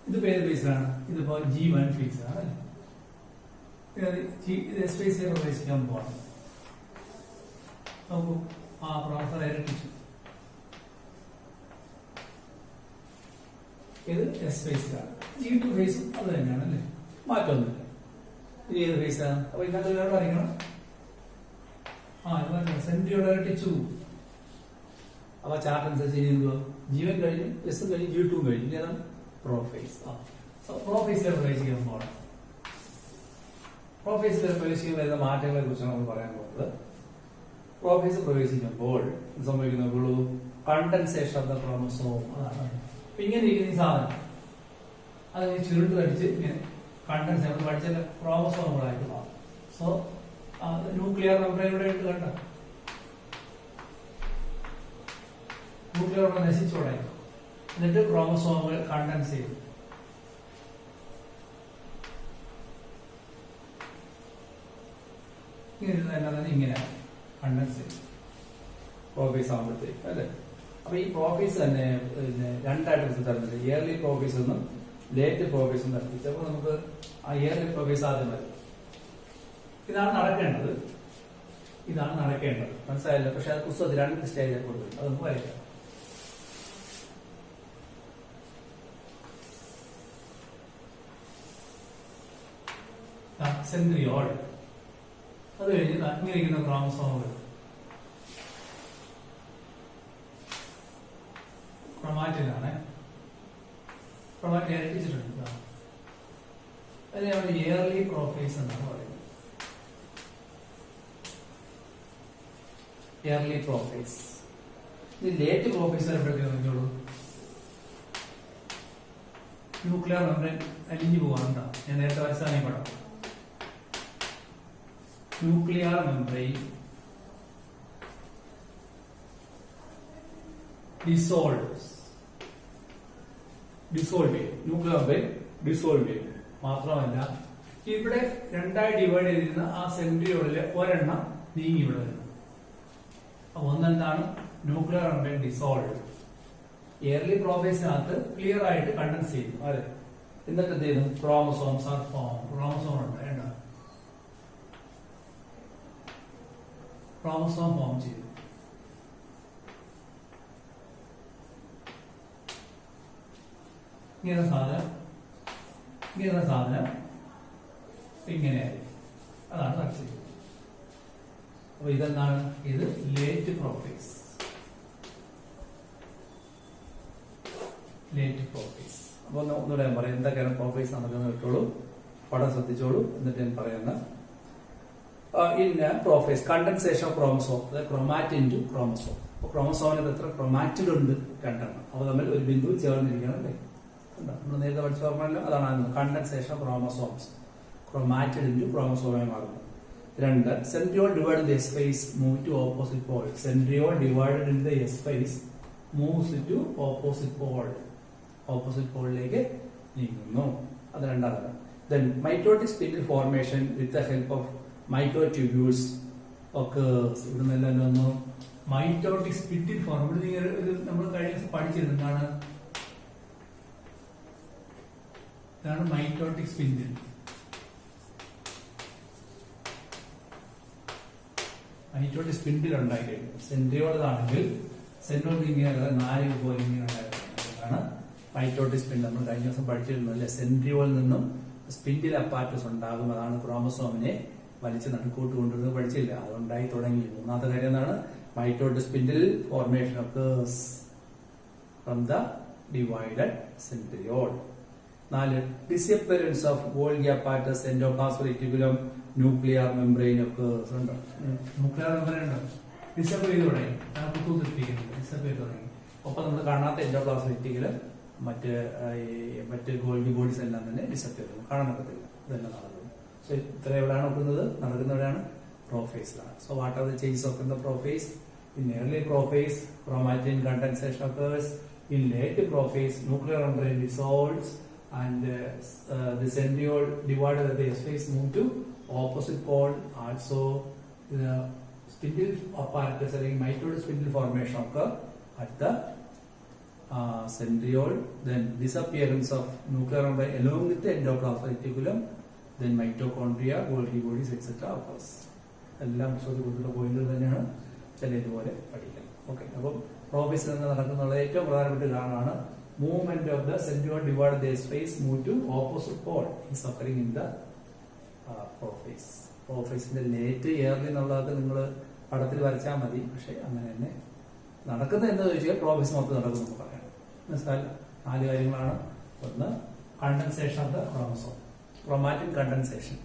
ഇത് പേര് ഫേസിലാണ്. ഇതിപ്പോ G1 ഫേസിലാണ്. ഇത് സ്പേസിലേക്ക് പ്രവേശിക്കാൻ പോകണം. നോക്കൂ, ആ പ്രവർത്തനം ഇരട്ടിച്ചു. ഇത് എസ് ഫേസിലാണ്. G2 ഫേസും അത് തന്നെയാണ് അല്ലേ? മാറ്റമൊന്നുമില്ല. ഇത് ഏത് ഫേസാണ്? അപ്പൊ ഇതിനകത്ത് വേറെ അറിയിക്കണം. സെന്റിയോടെ ഇരട്ടിച്ചു. അപ്പൊ ചാർട്ട് അനുസരിച്ച് ഇനി എന്തുവാ? G1 കഴിഞ്ഞു, എസ് കഴിഞ്ഞു, G2 കഴിഞ്ഞു. ഇനി ഏതാണ്? പ്രോഫേസ്. പ്രോഫേസിലേക്ക് പ്രവേശിക്കാൻ പോകണം. പ്രോഫേസിലേക്ക് പ്രവേശിക്കാൻ വരുന്ന മാറ്റങ്ങളെ കുറിച്ചാണ് നമ്മൾ പറയാൻ പോകുന്നത്. പ്രോഫേസ് പ്രവേശിക്കുമ്പോൾ സംഭവിക്കുന്ന കണ്ടൻസേഷൻ ഓഫ് ദ ക്രോമസോം. അതാണ് ഇങ്ങനെ ഇരിക്കുന്ന ഈ സാധനം. അത് ചുരുട്ട് കടിച്ച് ഇങ്ങനെ കണ്ടൻസേഷൻ പഠിച്ച ക്രോമസോമുകളായിട്ട് മാറും. സോ ന്യൂക്ലിയർ മെംബ്രെയിൻ ഇവിടെ ഇട്ട് കണ്ട ന്യൂക്ലിയർ നശിച്ചോടെ. എന്നിട്ട് ക്രോമസോമുകൾ കണ്ടൻസ് ചെയ്യും. ഇങ്ങനെ ഇങ്ങനെയാണ് കണ്ടൻസ് പ്രോഫേസ് ആകുമ്പോഴത്തേക്ക് അല്ലേ? അപ്പൊ ഈ പ്രോഫേസ് തന്നെ രണ്ടായിട്ട് തരുന്നുണ്ട്. ഇയർലി പ്രോഫേസ് എന്നും ലേറ്റ് പ്രോഫേസ് എന്നും തരത്തിച്ചു. അപ്പൊ നമുക്ക് ആ ഇയർലി പ്രോഫേസ് ആദ്യം വരും. ഇതാണ് നടക്കേണ്ടത്. മനസ്സിലായല്ലോ? പക്ഷെ അത് പുസ്തകത്തിൽ 2 സ്റ്റേജ് കൊടുക്കും. അത് നമുക്ക് വരയ്ക്കാം. സെൻട്രിയോൾ. അത് കഴിഞ്ഞ് ഇങ്ങനെ ഇരിക്കുന്ന ക്രോമസോമുകൾ ക്രൊമാറ്റിനാണ്. ക്രൊമാറ്റിൻ ഇരട്ടിച്ചിട്ടുണ്ട്. അതിനെ നമ്മൾ ഇയർലി പ്രോഫേസ് എന്നാണ് പറയുന്നത്. Yearly prophase. ഇത് ലേറ്റ് പ്രോഫേസ് എപ്പോഴത്തേക്ക് നോക്കിയോളൂ. ന്യൂക്ലിയർ മെംബ്രെയിൻ അലിഞ്ഞു പോകാറുണ്ടോ? ഞാൻ നേരത്തെ വരച്ചാൽ പടം. ന്യൂക്ലിയർ മെംബ്രെയിൻ ഡിസോൾവ് ചെയ്യും. ന്യൂക്ലിയർ മെംബ്രെയിൻ ഡിസോൾവ് ചെയ്യും. മാത്രമല്ല ഇവിടെ 2ആയി ഡിവൈഡ് ചെയ്തിരുന്ന ആ സെൻട്രിയോളിലെ ഒരെണ്ണം നീങ്ങി ഇവിടെ വരുന്നു. അപ്പൊ ഒന്നെന്താണ്? Nuclear membrane dissolve. ഇയർലി പ്രോഫേസിനകത്ത് ക്ലിയർ ആയിട്ട് കണ്ടൻസ് ചെയ്യുന്നു. അതെ. എന്നിട്ട് എന്ത് ചെയ്യുന്നു? Chromosomes R form. ക്രോമസോം ഉണ്ട് വേണ്ട. ക്രോമസോം ഫോം ചെയ്തു. ഇങ്ങനെ സാധനം ഇങ്ങനെയായിരിക്കും. അതാണ് നടത്തിയത്. അപ്പൊ ഇതെന്താണ്? ഇത് ലേറ്റ് പ്രോഫേസ്. Late prophase. അപ്പൊ ഒന്നുകൂടെ ഞാൻ പറയാം എന്തൊക്കെയാണ് പ്രോഫേസ് നടക്കുന്നത് കേട്ടോളൂ, പടം ശ്രദ്ധിച്ചോളൂ, എന്നിട്ട് ഞാൻ പറയുന്ന in prophase condensation of chromosome, the chromatin to chromosome. അപ്പോൾ ക്രോമസോമിന് എത്ര ക്രോമാറ്റിഡ് ഉണ്ട്? 2 എണ്ണം. അപ്പോൾ തമ്മിൽ ഒരു ബിന്ദു ചേർന്നിരിക്കണം അല്ലേ? നമ്മൾ നേരത്തെ പഠിച്ച ഓർമ്മയല്ലോ, അതാണ് condensation of chromosomes. Chromatid into ക്രോമസോമായി മാറുന്നു. 2 centriole divide the S phase move to opposite pole. Centriole divided in the S phase moves to opposite pole. Opposite പോളിലേക്ക് നീങ്ങുന്നു. അത് 2ാണ്. Then mitotic spindle formation with the help of microtubules occurs. ഇവിടുന്നെല്ലാം ഒന്ന് mitotic spindle form. നമ്മൾ കഴിഞ്ഞ ദിവസം പഠിച്ചിരുന്നു. ഇതാണ് mitotic spindle. Mitotic spindle ഉണ്ടായിക്കഴിഞ്ഞു. സെൻട്രിയോളാണെങ്കിൽ സെൻട്രോൾ ഇങ്ങനെ 4 പോലെ ഇങ്ങനെ ഉണ്ടായിരുന്നു. മൈറ്റോട്ടിക് സ്പിൻഡിൽ നമ്മൾ കഴിഞ്ഞ ദിവസം പഠിച്ചിരുന്നു അല്ലെ? സെൻട്രിയോളിൽ നിന്നും സ്പിൻഡിൽ അപ്പാർട്ടസ് ഉണ്ടാകും. അതാണ് ക്രോമസോമിനെ വലിച്ച് നടുക്കോട്ട് കൊണ്ടുവരുന്നത്. പഠിച്ചില്ല, അതുണ്ടായി തുടങ്ങി. 3ാമത്തെ കാര്യം എന്താണ്? Mitotic spindle formation occurs from the divided centriole. 4 disappearance of Golgi apparatus endoplasmic reticulum nuclear membrane occurs. Nuclear membrane ഉണ്ടോ? ഡിസപ്പിയർ ചെയ്ത് തുടങ്ങി. ഡിസപ്പിയർ ചെയ്ത് തുടങ്ങി. ഒപ്പം നമ്മൾ കാണാത്ത എൻഡോപ്ലാസ്മിക് റെറ്റിക്കുലം മറ്റ് ഗോൾഗി ബോഡീസ് എല്ലാം തന്നെ ഡിസപ്പിയർ ചെയ്തു. കാണാൻ പറ്റത്തില്ല. ഇതെല്ലാം നടക്കുന്നു. സോ ഇത്ര എവിടെയാണ് നോക്കുന്നത്? നടക്കുന്നവിടെയാണ് പ്രോഫേസിലാണ്. So what are the changes of in the prophase? In early prophase, chromatin condensation occurs. In late prophase, nuclear membrane dissolves and the centriole divided at the S phase move to opposite pole. Also, the spindle apparatus, mitotic spindle formation occur at the centriole. Then disappearance of nuclear membrane along with the endoplasmic reticulum. Then mitochondria, Golgi bodies, etc. occurs. എല്ലാം കൊടുത്തിട്ടുള്ള പോയിന്റുകൾ തന്നെയാണ്. ചില ഇതുപോലെ പഠിക്കാം. Okay, അപ്പം പ്രോഫേസിൽ നിന്ന് നടക്കുന്ന ഏറ്റവും പ്രധാനപ്പെട്ട കാരണമാണ് movement of the centriole divide the space move to opposite pole is occurring in the prophase. പ്രോഫേസിന്റെ ലേറ്റ് ഇയർലി എന്നുള്ളത് നിങ്ങൾ പടത്തിൽ വരച്ചാൽ മതി. പക്ഷെ അങ്ങനെ തന്നെ നടക്കുന്നത് എന്ന് ചോദിച്ചാൽ പ്രോഫേസ് മൊത്തം നടക്കും എന്ന് പറയാം. മനസ്സിലായില്ല? 4 കാര്യങ്ങളാണ്. ഒന്ന് condensation of the chromosome, chromatin condensation,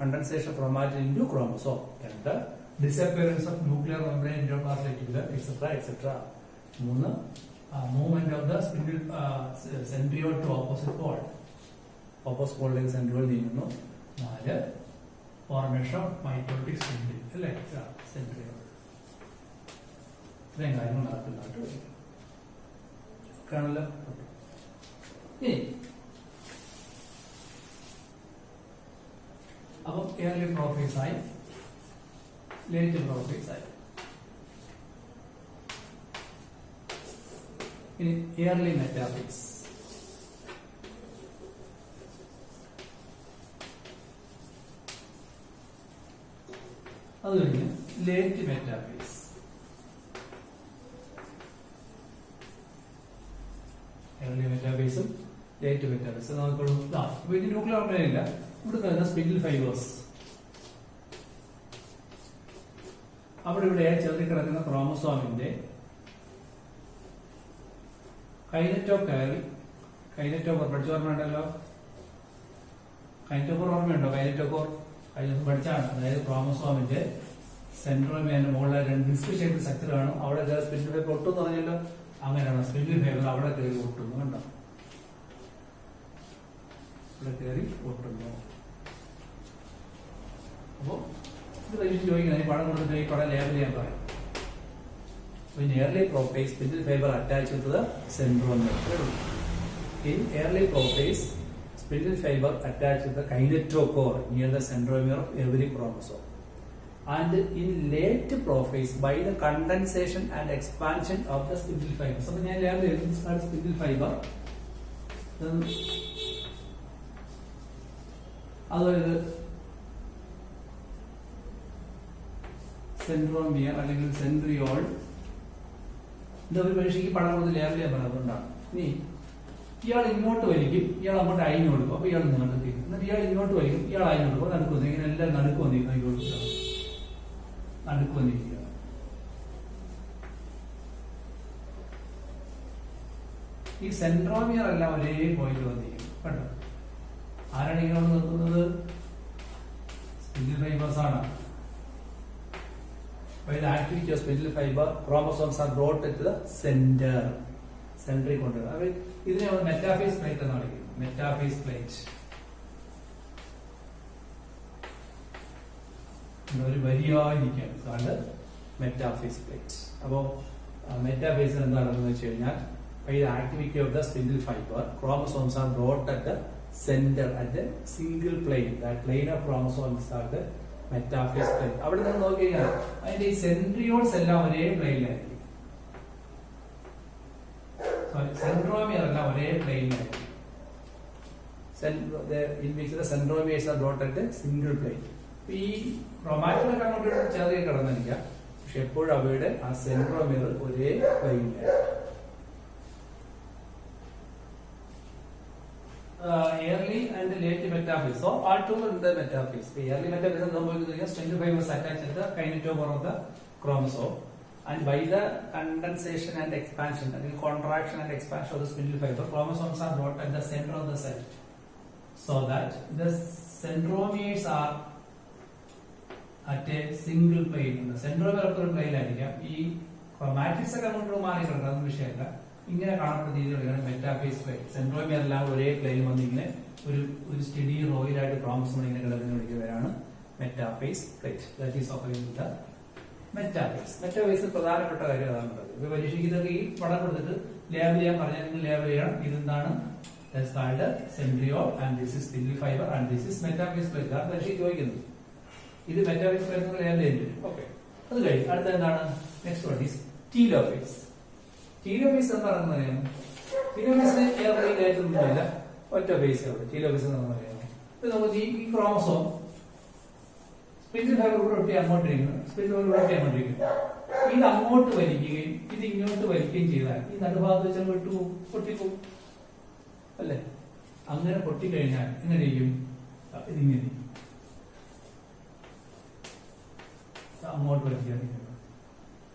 condensation of chromatin into chromosome. 2 disappearance of nuclear membrane, endoplasmic reticulum, etc. 3 movement of the spindle centriole to opposite pole. Opposite pole like centriole നീങ്ങുന്നു. 4 formation of mitotic spindle അല്ലേ? centriole. ഇത്രയും കാര്യങ്ങൾ നടക്കുന്നുണ്ട്. കാണല്ലോ. അപ്പം early prophase ആയി, late prophase ആയി. ഇനി എയർലി മെറ്റാഫേസ്. അത് കഴിഞ്ഞ് ലേറ്റ് മെറ്റാഫേസ്. എയർലി മെറ്റാഫേസും ലേറ്റ് മെറ്റാഫേസും നമുക്കുള്ളൂ. ഇത് ന്യൂക്ലിയർ മെംബ്രെയിൻ ഇല്ല. ഇവിടെ സ്പിൻഡിൽ ഫൈബേഴ്സ്, അവിടെ ഇവിടെ ചേർത്തി കിടക്കുന്ന ക്രോമസോമിന്റെ കൈനറ്റോകോർ പഠിച്ച ഓർമ്മയുണ്ടല്ലോ? കൈനറ്റോകോർ ഓർമ്മയുണ്ടോ? കൈനറ്റോകോർ പഠിച്ചാണ്. അതായത് ക്രോമസോമിന്റെ സെൻട്രോമിയന്റെ മുകളിൽ 2 ഡിസ്ക് ഷേപ്പ് സ്ട്രക്ചർ കാണും. അവിടെ സ്പിൻഡിൽ ഫൈബർ ഒട്ടും പറഞ്ഞല്ലോ. അങ്ങനെയാണ് സ്പിൻഡിൽ ഫൈബർ അവിടെ കയറി ഒട്ടുന്നു. കണ്ടോ? ഇവിടെ കയറി ഒട്ടുന്നു. അപ്പോ ഇത് പരീക്ഷ ചോദിക്കുന്നത് ഈ പടം കൊടുത്തിട്ട് ഈ പടം ലേബൽ ചെയ്യാൻ പറയും. In early prophase, spindle fiber attached to the centromere. In early prophase, spindle fiber attached to the kinetochore near the centromere of every chromosome. And in late prophase, by the condensation and expansion of the spindle fiber. So, I label this as spindle fiber. Then, other centromere അല്ലെങ്കിൽ centriole. ഇതൊരു പരീക്ഷയ്ക്ക് പടം കൊടുത്ത് label ചെയ്യാൻ പറഞ്ഞതുകൊണ്ടാണ്. ഇനി ഇയാൾ ഇങ്ങോട്ട് വലിക്കും, ഇയാൾ അങ്ങോട്ട് അയിന് കൊടുക്കും, അപ്പൊ ഇയാൾ നീണ്ടു തീരും. എന്നിട്ട് ഇയാൾ ഇങ്ങോട്ട് വലിക്കും, ഇയാൾ അയിന് കൊടുക്കും, നടുക്ക് വന്നു. ഇങ്ങനെ എല്ലാം നടുക്ക് വന്നിരിക്കും, നടുക്ക് വന്നിരിക്കുക. ഈ സെൻട്രോമിയർ എല്ലാം ഒരേ പോയിന്റ് വന്നിരിക്കും കണ്ടോ. ആരാണ് ഇങ്ങനെ നിർത്തുന്നത്? സ്പിൻഡിൽ ഫൈബേഴ്സ് ആണ്. By the activity of spindle fiber, chromosomes are brought to the center. സെൻട്രിൽ കൊണ്ടുവരും. അത് ഇതിനെ നമ്മൾ മെറ്റാഫേസ് പ്ലേറ്റ് എന്ന് വിളിക്കുന്നു. മെറ്റാഫേസ് പ്ലേറ്റ് ഒരു വരിയായിരിക്കുകയാണ് മെറ്റാഫേസ് പ്ലേറ്റ്. അപ്പോ മെറ്റാഫേസ് എന്താണെന്ന് വെച്ച് കഴിഞ്ഞാൽ by the activity of the spindle fiber, chromosomes are brought at the center, at the single plane. That plane of chromosomes are the metaphase plate. അവിടെ നിന്ന് നോക്കി കഴിഞ്ഞാൽ അതിന്റെ ഈ സെൻട്രിയോൾസ് എല്ലാം ഒരേ പ്ലെയിനിലായിരിക്കും. സെൻട്രോമിയർ എല്ലാം ഒരേ പ്ലെയിനിലായിരിക്കും. Centromeres are brought at single plane. ഈ ക്രോമാറ്റിനൊക്കെ അങ്ങോട്ട് ചെറിയ കിടന്നിരിക്കാം, പക്ഷെ എപ്പോഴും അവയുടെ ആ സെൻട്രോമിയർ ഒരേ പ്ലെയിനിലായിരിക്കും. early and late metaphase. So all two in the metaphase. The early metaphase is spindle fibers attached to the kinetochore of the chromosome, and by the condensation and expansion, the contraction and expansion of the spindle fiber, chromosomes are brought at the center of the cell, so that the centromeres are at a single plane. The centromere of the plane ആയിരിക്കാം. ഈ chromatics ഒക്കെ അങ്ങോട്ട് മാറി കിടക്കാം, അതൊന്നും വിഷയമല്ല. ഇങ്ങനെ കാണപ്പെടുന്ന രീതിയിലാണ് മെറ്റാഫേസ് പ്ലേറ്റ്. സെൻട്രോമിയർ എല്ലാം ഒരേ പ്ലെയിൻ വന്ന് ഇങ്ങനെ ഒരു സ്റ്റഡി റോയിലായിട്ട് ക്രോമസോം ഇങ്ങനെ കിടക്കുന്ന വിളിക്കുന്നവരാണ് metaphase plate. That is operating the metaphase. മെറ്റാഫേസിൽ പ്രധാനപ്പെട്ട കാര്യം അതാണ്. ഇപ്പൊ പരീക്ഷയ്ക്ക് ഇതൊക്കെ ഈ പടം കൊടുത്തിട്ട് ലേബൽ ചെയ്യാൻ പറഞ്ഞാൽ ലേബൽ ചെയ്യണം. ഇതെന്താണ്? Centriole and this is spindle fibre and this is metaphase plate. അതാണ് പരീക്ഷയ്ക്ക് ചോദിക്കുന്നത്. ഇത് മെറ്റാഫേസ് പ്ലേറ്റ് ലേബൽ ചെയ്തിട്ടുണ്ട്. ഓക്കെ, അത് കഴിഞ്ഞു. അടുത്ത എന്താണ്? Next one is telophase. Telophase എന്ന് പറയുന്നത് ടീലോഫേസിന് ഏതൊന്നുമില്ല, ഒറ്റ ഫേസ് അവിടെ. ടീലോഫേസ് എന്ന് പറയുന്നത് ഇത് നമുക്ക് ഈ ക്രോമസോം സ്പിൻഡിൽ ഫൈബർ കൂടെ ഒട്ടി അങ്ങോട്ടിരിക്കുന്നു, സ്പിൻഡിൽ ഫൈബർ കൂടെ ഒട്ടി അങ്ങോട്ടിരിക്കുന്നു. ഇത് അങ്ങോട്ട് വലിക്കുകയും ഇത് ഇങ്ങോട്ട് വലിക്കുകയും ചെയ്താൽ ഈ നടുഭാഗത്ത് വെച്ചാൽ പൊട്ടിപ്പോകും അല്ലെ. അങ്ങനെ പൊട്ടിക്കഴിഞ്ഞാൽ എങ്ങനെ ചെയ്യും? ഇതിങ്ങനെ അങ്ങോട്ട് വലിക്കുക.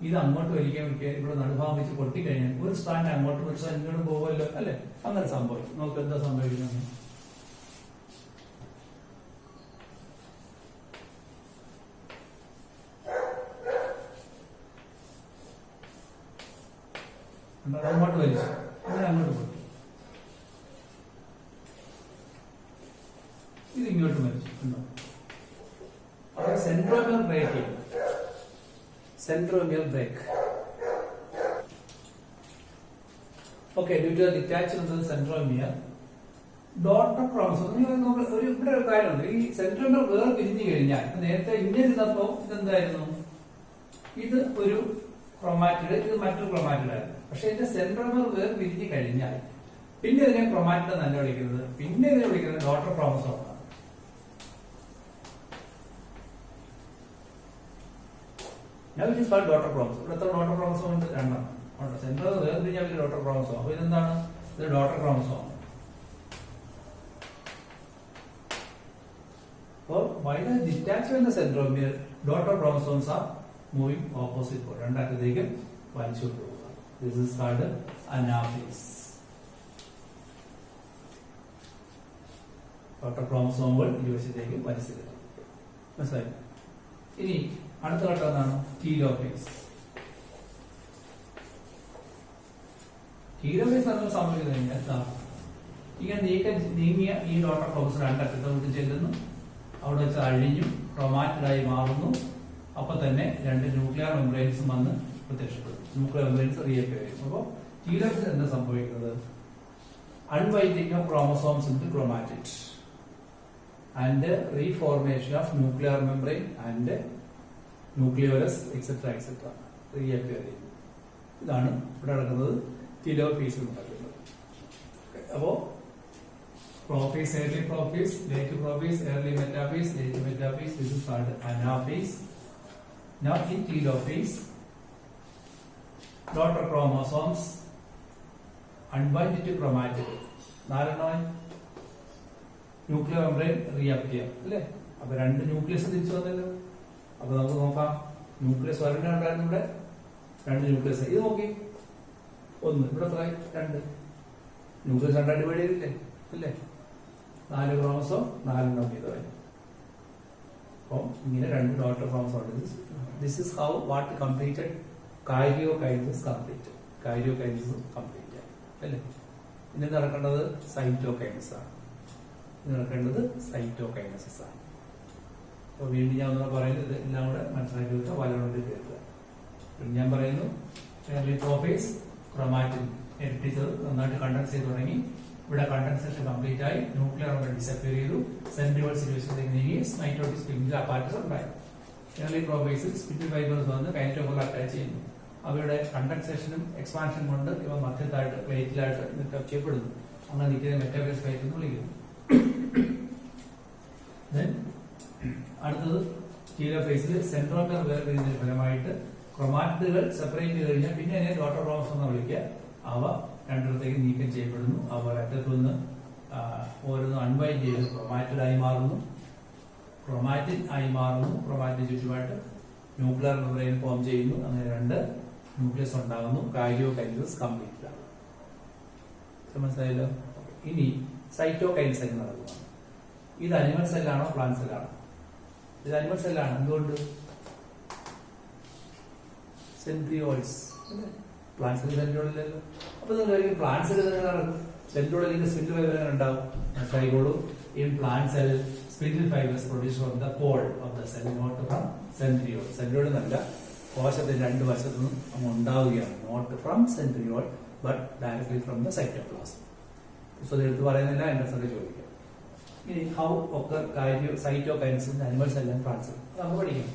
ഇത് അങ്ങോട്ട് വലിക്കാൻ ഇവിടെ നടുഭാഗം വെച്ച് പൊട്ടിക്കഴിഞ്ഞാൽ ഒരു സ്റ്റാൻഡ് അങ്ങോട്ട് ഒരു സ്റ്റാൻഡ് ഇങ്ങോട്ട് പോകുമല്ലോ അല്ലെ. അങ്ങനെ സംഭവിക്കും. നമുക്ക് എന്താ സംഭവിക്കുന്നത്? അങ്ങോട്ട് വലിച്ചു, അങ്ങനെ അങ്ങോട്ട് പൊട്ടി. ഇത് ഇങ്ങോട്ട് വലിച്ചു. അവിടെ സെൻട്രോമിയർ ബ്രേക്ക് ചെയ്യും. Centromere break. Okay, due to the detachment of the centromere, daughter chromosome. ഇവിടെ ഒരു കാര്യമുണ്ട്. ഈ സെൻട്രോമിയർ പിരിഞ്ഞു കഴിഞ്ഞാൽ നേരത്തെ ഇങ്ങനെ ഇരുന്നപ്പോ ഇതെന്തായിരുന്നു? ഇത് ഒരു ക്രോമാറ്റിഡ്, ഇത് മറ്റൊരു ക്രോമാറ്റിഡ് ആയിരുന്നു. പക്ഷെ ഇതിന്റെ സെൻട്രോമിയർ പിരിഞ്ഞു കഴിഞ്ഞാൽ പിന്നെ ഇതിനെ ക്രോമാറ്റിഡ് എന്നല്ല വിളിക്കുന്നത്, പിന്നെ ഇതിനെ വിളിക്കുന്നത് ഡോട്ടർ ക്രോമസോം ആണ്. Now it is called daughter chromosome. ഇവിടുത്തെ ഡോട്ടർ ക്രോമസോം ഉണ്ട്, രണ്ടെണ്ണം. സെൻട്രൽ വേർതിരിഞ്ഞാൽ ഡോട്ടർ ക്രോമസോം. അപ്പൊ ഇതെന്താണ്? ഇത് ഡോട്ടർ ക്രോമസോം. അപ്പോൾ by the detachment of the centromere, daughter chromosomes are moving opposite pole. രണ്ടറ്റത്തേക്കും വലിച്ചു പോകുക. This is called anaphase. Daughter ക്രോമസോമുകൾ ഇരുവശത്തേക്ക് വലിച്ചിടുക. മനസ്സിലായി? ഇനി അടുത്ത ഘട്ടം എന്താണ്? ടീലോഫേസ്. ടീലോഫേസ് എന്ന് സംഭവിക്കുന്നത് കഴിഞ്ഞാൽ ഇങ്ങനെ നീങ്ങിയ ഈ ഡോട്ടർ ക്രോമസോം രണ്ടറ്റത്തോട്ട് ചെല്ലുന്നു, അവിടെ വെച്ച് അഴിഞ്ഞു ക്രോമാറ്റിഡായി മാറുന്നു. അപ്പൊ തന്നെ രണ്ട് ന്യൂക്ലിയർ മെംബ്രെയിൻസും വന്ന് പ്രത്യക്ഷപ്പെടും. ന്യൂക്ലിയർ മെംബ്രെയിൻസ് റീഅപ്പിയർ ചെയ്യും. അപ്പോൾ ടീലോഫേസ് എന്താ സംഭവിക്കുന്നത്? Unwinding of chromosomes into chromatid and reformation of nuclear membrane and nucleolus etc reappear ചെയ്യും. ഇതാണ് ഇവിടെ നടക്കുന്നത് ടീലോഫേസ് എന്ന് പറയുന്നത്. അപ്പോൾ prophase, early prophase, late prophase, early metaphase, late metaphase. This is called anaphase. Now in telophase, daughter chromosomes unbind to chromatid. 4 nuclear membrane reappear അല്ലേ? അപ്പൊ 2 nucleus തിരിച്ചു വന്നല്ലോ. അപ്പൊ നമുക്ക് നോക്കാം, ന്യൂക്ലിയസ് ഒരെണ്ണം ഉണ്ടായിരുന്നു, ഇവിടെ 2 ന്യൂക്ലിയസ്. ഇത് നോക്കി, 1 ഇവിടെ 2 ന്യൂക്ലിയസ് 2 ഡിവൈഡ് ചെയ്തില്ലേ അല്ലേ? 4 ക്രോമസോം 4 ചെയ്തവൻ. അപ്പം ഇങ്ങനെ 2 ഡോട്ടർ ക്രോമസോം ഉണ്ട്. This is how what completed karyokinesis complete. Karyokinesis complete അല്ലേ? ഇനി നടക്കേണ്ടത് സൈറ്റോകൈനസിസ് ആണ്. ഇത് നടക്കേണ്ടത് സൈറ്റോകൈനസിസ് ആണ്. അപ്പൊ വീണ്ടും ഞാൻ ഒന്നും പറയുന്നത് എല്ലാം കൂടെ മനസ്സിലാക്കി വെക്കുക, വലകൊണ്ട് കേൾക്കുക. ഞാൻ പറയുന്നു പ്രോഫേസ് ക്രോമാറ്റിൻ ടീച്ചർ നന്നായിട്ട് കണ്ടൻസ് ചെയ്ത് തുടങ്ങി. ഇവിടെ കണ്ടൻസേഷൻ കംപ്ലീറ്റ് ആയി, ന്യൂക്ലിയർ ഡിസപ്പിയർ ചെയ്തു, സെൻട്രിയോൾ സിറ്റുവേഷനിലേക്ക് നീങ്ങി, മൈറ്റോട്ടിക് സ്പിൻഡിൽ അപ്പാറ്റസ് ഉണ്ടായി. ഏർലി പ്രോഫേസിൽ സ്പിൻഡിൽ ഫൈബേഴ്സ് വന്ന് കൈനറ്റോകോറിൽ അറ്റാച്ച് ചെയ്യുന്നു. അവയുടെ കണ്ടൻസേഷനും എക്സ്പാൻഷനും കൊണ്ട് ഇവ മധ്യത്തായിട്ട് പ്ലേറ്റിലായിട്ട് നിൽക്കാൻ ചെയ്യപ്പെടുന്നു. അങ്ങനെ നിൽക്കുന്ന മെറ്റാബേസ് പ്ലേറ്റ് എന്ന് വിളിക്കുന്നു. അടുത്തത് ടീലോഫേസിൽ സെൻട്രോമർ വേർതിരിഞ്ഞതിന്റെ ഫലമായിട്ട് ക്രൊമാറ്റിഡുകൾ സെപ്പറേറ്റ് ചെയ്ത് കഴിഞ്ഞാൽ പിന്നെ അതിനെ ഡോട്ടർ ക്രോമസോം എന്ന് വിളിക്കുക. അവ രണ്ടിടത്തേക്ക് നീക്കം ചെയ്യപ്പെടുന്നു. അവ രണ്ടത്തുനിന്ന് ഓരോന്ന് അൺവൈൻഡ് ചെയ്ത് ക്രൊമാറ്റിഡ് ആയി മാറുന്നു, ക്രൊമാറ്റിൻ ആയി മാറുന്നു. ക്രൊമാറ്റിന് ചുറ്റുമായിട്ട് ന്യൂക്ലിയർ മെംബ്രെയിൻ ഫോം ചെയ്യുന്നു. അങ്ങനെ 2 ന്യൂക്ലിയസ് ഉണ്ടാകുന്നു. കാരിയോകൈനസിസ് കംപ്ലീറ്റ് ആണ്. മനസ്സിലായല്ലോ? ഇനി സൈറ്റോകൈനസ് എന്ന് നടക്കുന്നു. ഇത് അനിമൽ സെല്ലാണോ പ്ലാന്റ് സെല്ലാണോ? ഇത് അനിമൽ സെല്ലാണ്. എന്തുകൊണ്ട്? സെൻട്രിയോൾസ്. പ്ലാന്റ് സെൽ സെൻട്രിയോളില്ലല്ലോ. അപ്പൊ നിങ്ങൾ പ്ലാന്റ് സെൽ സെൻട്രിയോളിൽ സ്പിൻഡിൽ ഫൈബർ ഉണ്ടാവും. മനസ്സിലായിക്കോളൂ. In plant cell spindle fibres produce from the pole of the cell, not from centriole. Centriole എന്നല്ല, കോശത്തിന്റെ 2 വശത്തുനിന്നും അങ്ങ് ഉണ്ടാവുകയാണ്. Not from centriole but directly from the cytoplasm. പുസ്തകം എടുത്ത് പറയുന്നില്ല, എന്റെ ചോദിക്കാം. ഇനി ഹൗ ഒക്കെ cytokinesis animal cell and plant cell നമുക്ക് പഠിക്കാം.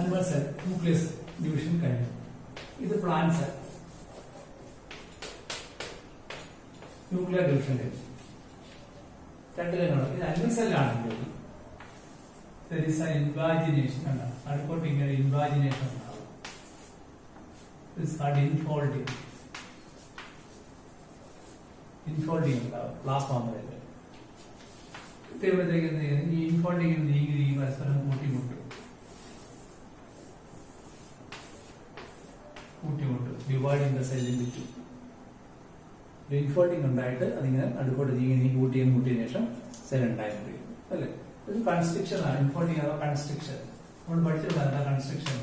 അനിമൽ സെൽ ന്യൂക്ലിയസ് ഡിവിഷൻ കഴിഞ്ഞു. ഇത് പ്ലാന്റ് സെൽ ന്യൂക്ലിയർ ഡിവിഷൻ കഴിഞ്ഞു. 2 ലൈനാണ്. ഇത് അനിമൽ സെല്ലാണെങ്കിൽ ഇൻവാജിനേഷൻ ഉണ്ടാവും. അടുത്തോട്ട് ഇങ്ങനെ ഇൻവാജിനേഷൻ ഉണ്ടാവും. ഇൻഫോൾഡിങ് ഉണ്ടാവും പ്ലാസ്മ മെംബ്രെയിനിൽ. ഇതേപോലത്തേക്ക് ഈ ഇൻഫോൾഡിങ് നീങ്ങി പരസ്പരം കൂട്ടിമുട്ടും ഡിവൈഡിങ് ദ സെൽ ഇൻടു 2. ഇൻഫോൾഡിങ് ഉണ്ടായിട്ട് അതിങ്ങനെ അടുക്കോട്ട് നീങ്ങി കൂട്ടിയതിനു ശേഷം സെൽ ഉണ്ടായിരിക്കും അല്ലെ? ഇത് കൺസ്ട്രിക്ഷൻ ആണ്. ഇൻഫോൾഡിങ് അഥവാ കൺസ്ട്രിക്ഷൻ നമ്മൾ പഠിച്ചിട്ടുള്ള കൺസ്ട്രിക്ഷൻ.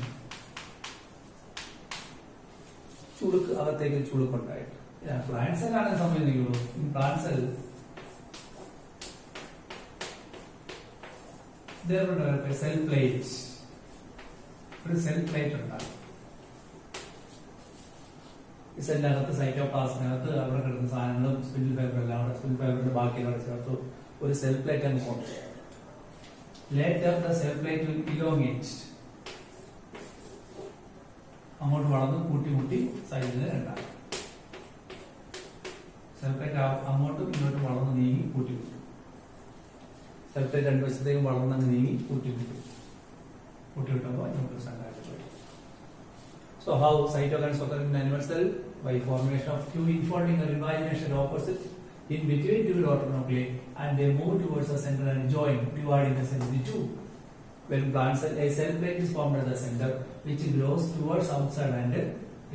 ചുളുക്ക്, അകത്തേക്ക് ചുളുക്കുണ്ടായിട്ട്. പ്ലാന്റ് സെൽ ആണ് സംബന്ധിക്കുള്ളൂ. പ്ലാന്റ് സെൽ സെൽ പ്ലേറ്റ്, ഒരു സെൽ പ്ലേറ്റ് ഉണ്ടാകും. ഈ സെല്ലിനകത്ത് സൈറ്റോപ്ലാസ്മിനകത്ത് അവിടെ കിടക്കുന്ന സാധനങ്ങളും സ്പിൻഡിൽ ഫൈബർ എല്ലാം അവിടെ സ്പിൻഡിൽ ഫൈബറിന്റെ ബാക്കിയുള്ള ചേർത്ത് ഒരു സെൽ പ്ലേറ്റ് അങ്ങ് ഫോം ചെയ്യാം. Later the cell plate will elongate, അങ്ങോട്ട് വളർന്ന് കൂട്ടിമുട്ടി സൈഡിൽ ഉണ്ടാകും. സെൽ പ്ലേറ്റ് അങ്ങോട്ടും ഇങ്ങോട്ടും വളർന്ന് നീങ്ങി കൂട്ടിമുട്ടും. സെൽ പ്ലേറ്റ് 2 വശത്തേക്കും വളർന്നങ്ങ് നീങ്ങി കൂട്ടിമുട്ടുമ്പോൾ ന്യൂക്ലിയസ് ഉണ്ടായിട്ട്. So how cytokines occur in animal cell? By formation of 2 infolding or invagination opposite in between 2 daughter nuclei, and they move towards the center and join, dividing the cell into 2. When plant cell, a cell plate is formed at the center, which grows towards outside and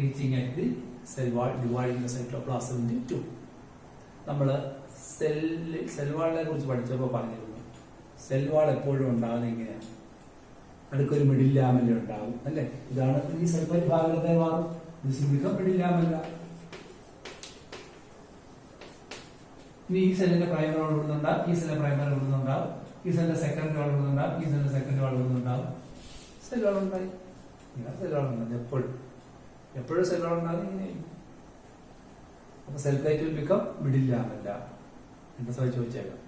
reaching at the cell wall, dividing the cytoplasm into 2. നമ്മൾ cell വാളിനെ കുറിച്ച് പഠിച്ചപ്പോൾ പറഞ്ഞിരുന്നു, cell wall എപ്പോഴും ഉണ്ടാകുന്നത് ഇങ്ങനെയാണ്. അടുക്കൊരു middle ലാമല്ല ഉണ്ടാവും അല്ലെ? ഇതാണ് ഈ സെൽ പരിഭാഗത്തെ മാറും. മിഡിൽ ലാമല്ല. ഇനി ഈ സെല്ലിന്റെ പ്രൈമറി വാൾ ഇവിടുന്നുണ്ടാവും, ഈ സെല്ലിന്റെ പ്രൈമറി ഇവിടുന്നുണ്ടാവും, ഈ സെല്ലിന്റെ സെക്കൻഡറി വാൾ ഇവിടുന്നുണ്ടാവും, ഈ സെല്ലിന്റെ സെക്കൻഡറി വാൾ ഇവിടുന്നുണ്ടാവും. സെൽ വാൾ ഉണ്ടായി. ഇങ്ങനെ സെൽ വാൾ ഉണ്ടാകും. എപ്പോഴും സെൽ വാൾ ഉണ്ടാകും ഇങ്ങനെ. അപ്പൊ cell plate will become middle lamella. എന്റെ ചോദിച്ചേക്കാം.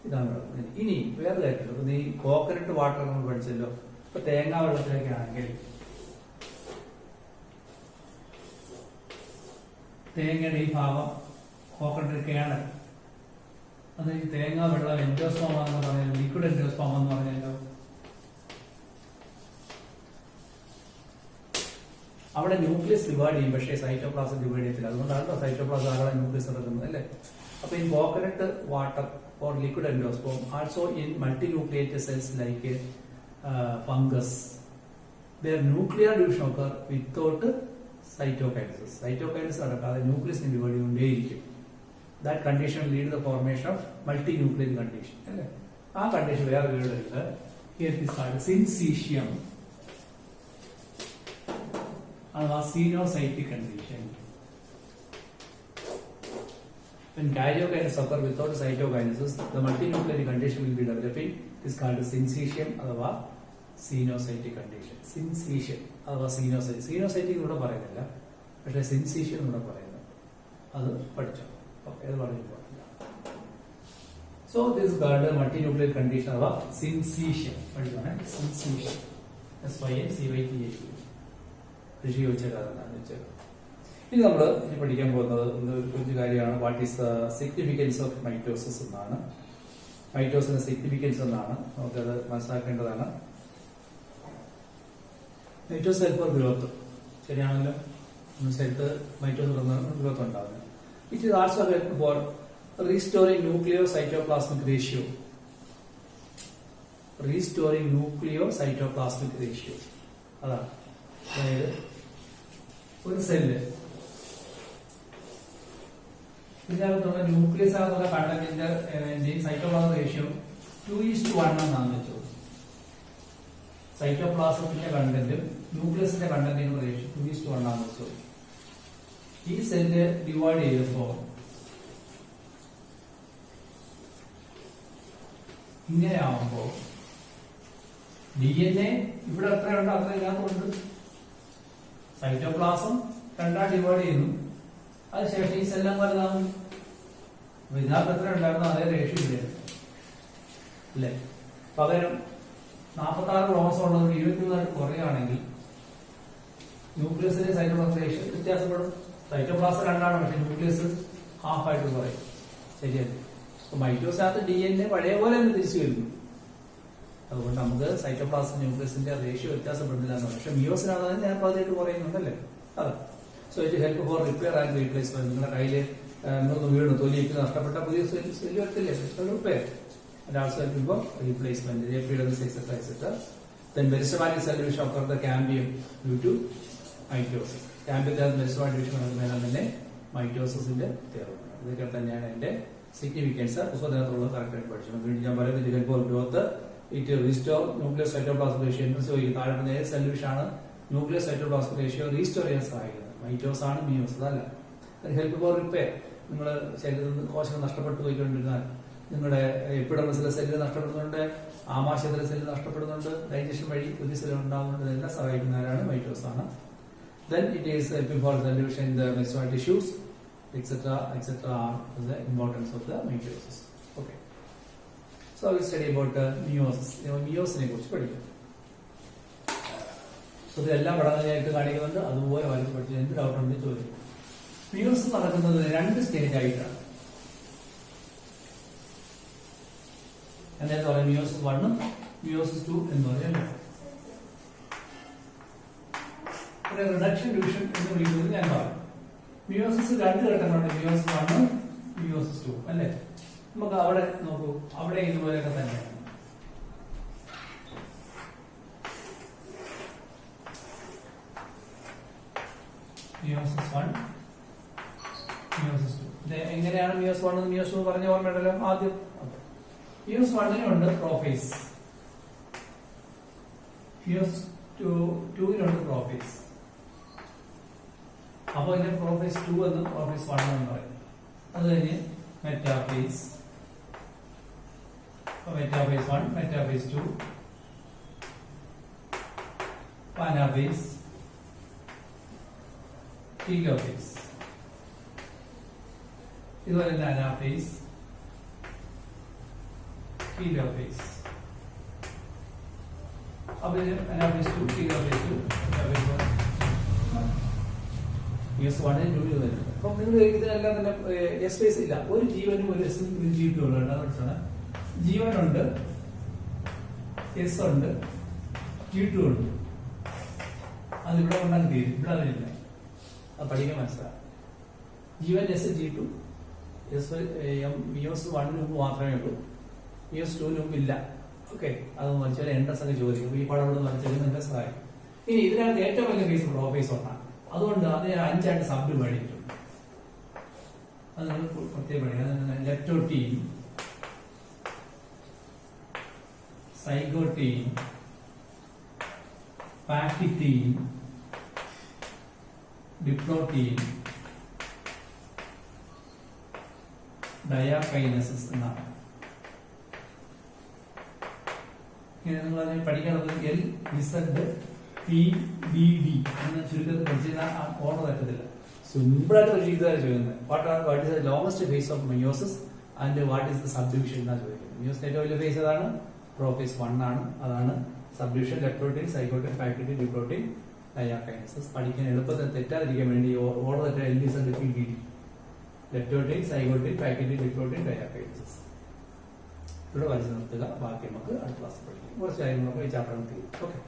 ഇതാണ്. ഇനി വേറെ കാര്യമല്ലോ, ഈ കോക്കനട്ട് വാട്ടർ നമ്മൾ പഠിച്ചല്ലോ. ഇപ്പൊ തേങ്ങാ വെള്ളത്തിലേക്കാണെങ്കിൽ തേങ്ങയുടെ ഈ ഭാഗം കോക്കനട്ട് കേണൽ, അത് ഈ തേങ്ങാ വെള്ളം എൻഡോസ്പോമ എന്ന് പറഞ്ഞാൽ ലിക്വിഡ് എൻഡോസ്പോമ എന്ന് പറഞ്ഞാലോ അവിടെ ന്യൂക്ലിയസ് ഡിവൈഡ് ചെയ്യും, പക്ഷേ സൈറ്റോപ്ലാസം ഡിവൈഡ് ചെയ്യത്തില്ല. അതുകൊണ്ടാണ് സൈറ്റോപ്ലാസം ആകെ ന്യൂക്ലിയസ് നടക്കുന്നത് അല്ലേ. അപ്പൊ in coconut water or liquid endosperm, also in multinucleated cells like fungus, their nuclear division occur without cytokinesis. Cytokinesis നടക്കാതെ ന്യൂക്ലിയസ് ഡിവൈഡ് ചെയ്തുകൊണ്ടേയിരിക്കും. That condition lead to the formation of multinuclear condition. അല്ലേ? ആ condition വേറെ വീടുണ്ട്. Here is called syncytium. അഥവാ coenocytic condition. When karyokinesis occur without cytokinesis, the multinuclear condition will be developing. It is called syncytium അഥവാ coenocytic condition. Syncytium അഥവാ coenocytic ഇവിടെ പറയുന്നില്ല, പക്ഷേ സിൻസീഷ്യം ഇവിടെ പറയുന്നു. അത് പഠിച്ചോ. Okay, അത് വളരെ ഇമ്പോർട്ടൻ്റ് ആണ്. So this is called multinuclear condition അഥവാ സിൻസീഷ്യം. പഠിക്കണം, സിൻസീഷ്യം. SYNCYTIA. കൃഷി ചോദിച്ച കാര്യം വെച്ചാൽ ഇനി നമ്മൾ പഠിക്കാൻ പോകുന്നത് ഒരു കാര്യമാണ്. What is the significance of mitosis എന്നാണ്. മൈറ്റോസിന്റെ സിഗ്നിഫിക്കൻസ് എന്നാണ്, നമുക്കത് മനസ്സിലാക്കേണ്ടതാണ്. മൈറ്റോസ് ഹെൽപ്പ് ഫോർ ഗ്രോത്ത്, ശരിയാണല്ലോ. സ്ഥലത്ത് മൈറ്റോസ് ഗ്രോത്ത് ഉണ്ടാകുന്നത്. It is also help for restoring nucleocytoplasmic ratio. Restoring nucleocytoplasmic ratio അതാണ്. അതായത് ഒരു സെല്ല് ഇതിനകത്തുള്ള ന്യൂക്ലിയസ് ആകുന്ന കണ്ടന്റിന്റെ സൈറ്റോപ്ലാസം റേഷ്യോ 2:1 എന്നാണ് വെച്ചത്. സൈറ്റോപ്ലാസത്തിന്റെ കണ്ടന്റും ന്യൂക്ലിയസിന്റെ കണ്ടന്റിനും റേഷ്യോ 2:1 ആണെന്ന് വെച്ചത്. ഈ സെല്ല് ഡിവൈഡ് ചെയ്തപ്പോ ഇങ്ങനെയാവുമ്പോ DNA ഇവിടെ എത്രയുണ്ടോ അത്ര ഇതിനകത്തുണ്ട്. സൈറ്റോപ്ലാസം രണ്ടാ ഡിവൈഡ് ചെയ്യുന്നു, അതിനുശേഷം ഈ സെല്ലാം വലുതാവും. അപ്പൊ ഇതിനകത്ത് എത്ര ഉണ്ടായിരുന്നു അതേ റേഷ്യോ ഇല്ല അല്ലേ. പകരം 46 ക്രോമസോം ഉള്ളത് 24 കുറയുകയാണെങ്കിൽ ന്യൂക്ലിയസിന്റെ സൈറ്റോപ്ലാസം റേഷ്യോ വ്യത്യാസപ്പെടും. സൈറ്റോപ്ലാസം രണ്ടാണ്, പക്ഷെ ന്യൂക്ലിയസ് ഹാഫായിട്ട് കുറയും. ശരിയല്ലേ. അപ്പൊ മൈറ്റോസിനകത്ത് DNA പഴയ പോലെ തന്നെ തിരിച്ചു വരുന്നു. അതുകൊണ്ട് നമുക്ക് സൈറ്റോപ്ലാസം ന്യൂക്ലിയസിന്റെ റേഷ്യോ വ്യത്യാസപ്പെടുന്നില്ല എന്നാണ്. പക്ഷെ മിയോസിനകത്ത് ഞാൻ പതിനായിട്ട് കുറയുന്നുണ്ടല്ലേ. അതെ. So it help for repair and replacement. നിങ്ങളുടെ കയ്യില് ഒന്ന് വീണു, തൊലിയൊക്കെ നഷ്ടപ്പെട്ട പുതിയ സെല്ല് വരത്തില്ലേ, repair. And also help for replacement, epidermis etcetera etcetera. Then meristematic cell division occur the cambium due to mitosis. കാമ്പിയത്തിൽ മെരിസ്റ്റമാറ്റിക് ഡിവിഷൻ നടക്കുന്നതിനാൽ തന്നെ മൈറ്റോസിന്റെ തീർന്നു. ഇതൊക്കെ തന്നെയാണ് എന്റെ സിഗ്നിഫിക്കൻസ്. പുസ്തകത്തിനകത്തുള്ളത് കറക്റ്റായിട്ട് പഠിച്ചു. വീണ്ടും ഞാൻ പറയുന്നത് help for growth, it restore nucleus cytoplasm ratio. താഴെ ഏത് സെൽ ഡിവിഷൻ ആണ് ന്യൂക്ലിയസ് സൈറ്റോപ്ലാസം റേഷ്യോ റീസ്റ്റോർ ചെയ്യാൻ സഹായിക്കുന്നത്. മൈറ്റോസ് ആണ്, മിയോസ് അതല്ല. Help for repair. നിങ്ങൾ ശരീരത്തിൽ കോശങ്ങൾ നഷ്ടപ്പെട്ടു പോയിക്കൊണ്ടിരുന്നാൽ, നിങ്ങളുടെ എപ്പിഡെർമിസിലെ സെല്ല് നഷ്ടപ്പെടുന്നുണ്ട്, ആമാശയത്തിലെ സെല്ല് നഷ്ടപ്പെടുന്നുണ്ട്, ഡൈജഷൻ വഴി പുതിയ സെല്ല് ഉണ്ടാകുന്നുണ്ട്, ഇതെല്ലാം സഹായിക്കുന്നവരാണ് മൈറ്റോസ് ആണ്. Then it is helping for the division in the mesoid tissues, etc. etc. are the importance of the mitosis. Okay. So we study about meiosis. Meiosis ne kurichu padikkum. So ഇതെല്ലാം പഠനമായിട്ട് കാണിക്കുന്നുണ്ട്. അതുപോലെ വരും പഠിച്ചു എന്ത് doubt ഉണ്ടെന്ന് ചോദിക്കും. Meiosis നടക്കുന്നത് 2 stage ആയിട്ടാണ്. എന്താ പറയാ, മിയോസിസ് 1 മിയോസിസ് 2 എന്ന് പറയുന്നത് റിഡക്ഷൻ ഡിവിഷൻ എന്ന് വിളിക്കുന്നത് ഞാൻ പറഞ്ഞു. മിയോസിസ് 2 ഘട്ടങ്ങളുണ്ട്, മിയോസിസ് 1 മിയോസിസ് 2 അല്ലേ. നമുക്ക് അവിടെ നോക്കൂ, അവിടെ ഇതുപോലെയൊക്കെ തന്നെയാണ്. Meiosis 1 meiosis 2. എങ്ങനെയാണ് മിയോസിസ് 1 മിയോസിസ് 2 പറഞ്ഞ ഓർമ്മയുണ്ടല്ലോ ആദ്യം. മിയോസിസ് 1-നുണ്ട് പ്രോഫേസ്, മിയോസിസ് 2-നുണ്ട് പ്രോഫേസ്. അപ്പൊ ഇതിനെ പ്രോഫേസ് 2 എന്നും പ്രോഫേസ് 1 എന്നും പറയും. അത് കഴിഞ്ഞ് മെറ്റാഫേസ്, മെറ്റാഫേസ് 1 മെറ്റാഫേസ് 2, പാനാഫേസ്, ടീലോഫേസ്, ഇതുപോലെ തന്നെ അനാഫേസ്, ടീലോഫേസ്. അപ്പൊ അനാഫേസ് 2 ടീലോഫേസ് 2 മെറ്റാഫേസ് 1 മിയോസിസ് 1 2 വരുന്നത്. അപ്പൊ നിങ്ങൾ ഇതിനെല്ലാം തന്നെ എസ് ഫേസ് ഇല്ല, ഒരു ജീവനും ഒരു എസ് ഒരു G2 ഉള്ളതാണ്. G1 ഉണ്ട്, എസ് ഉണ്ട്, G2 ഉണ്ട്. അതിവിടെ കൊണ്ടാൽ തീരും, ഇവിടെ അതിലില്ല. അത് പഠിക്കാൻ മനസ്സിലാവും. G1 S G2 മിയോസ് 1 മുമ്പ് മാത്രമേ ഉള്ളൂ, മിയോസ് 2 മുമ്പ് ഇല്ല. ഓക്കെ, അത് വെച്ചാൽ എൻട്രൻസ് ഒക്കെ ചോദിക്കും. ഈ പടം ഇവിടെ വരച്ചാൽ നിങ്ങൾക്ക് സഹായിക്കും. ഇനി ഇതിനകത്ത് ഏറ്റവും വലിയ ഫേസ് പ്രോഫേസ് ഒന്നാണ്, അതുകൊണ്ട് അതിനെ 5 ആയിട്ട് സബ് ഡിവൈഡ് ചെയ്തിട്ടുണ്ട്. അത് നിങ്ങൾ പ്രത്യേകം പഠിക്കുക. ലെപ്റ്റോട്ടീൻ, സൈഗോട്ടീൻ, പാക്കിറ്റീൻ, ഡിപ്ലോട്ടീൻ, ഡയാകൈനസിസ് എന്നാണ്. ഇങ്ങനെ നിങ്ങൾ അതിനെ പഠിക്കാനുള്ളത് L Z P B D എന്ന ചുരുക്കത്തിൽ പഠിച്ചാൽ ഓർമ്മ തരത്തില്ല. സിമ്പിളായിട്ട് ഒരു രീതിയാണ് ചോദിക്കുന്നത്. What is the longest phase of meiosis and what is the subdivision എന്നാണ് ചോദിക്കുന്നത്. മിയോസിന്റെ ഏറ്റവും വലിയ ഫേസ് ഏതാണ്? പ്രോഫേസ് 1 ആണ്. അതാണ് subdivision. Leptotene, zygotene, pachytene, diplotene, diakinesis. പഠിക്കാൻ എളുപ്പത്തിൽ തെറ്റാതിരിക്കാൻ വേണ്ടി ഓർഡർ തെറ്റ L Z P B D. Leptotene, zygotene, pachytene, diplotene, diakinesis. ഇവിടെ വരച്ച് നിർത്തുക. ബാക്കി നമുക്ക് അടുത്ത ക്ലാസ് പഠിക്കും. കുറച്ച് കാര്യങ്ങളൊക്കെ ഈ ചാപ്റ്റർ തീരും. ഓക്കെ.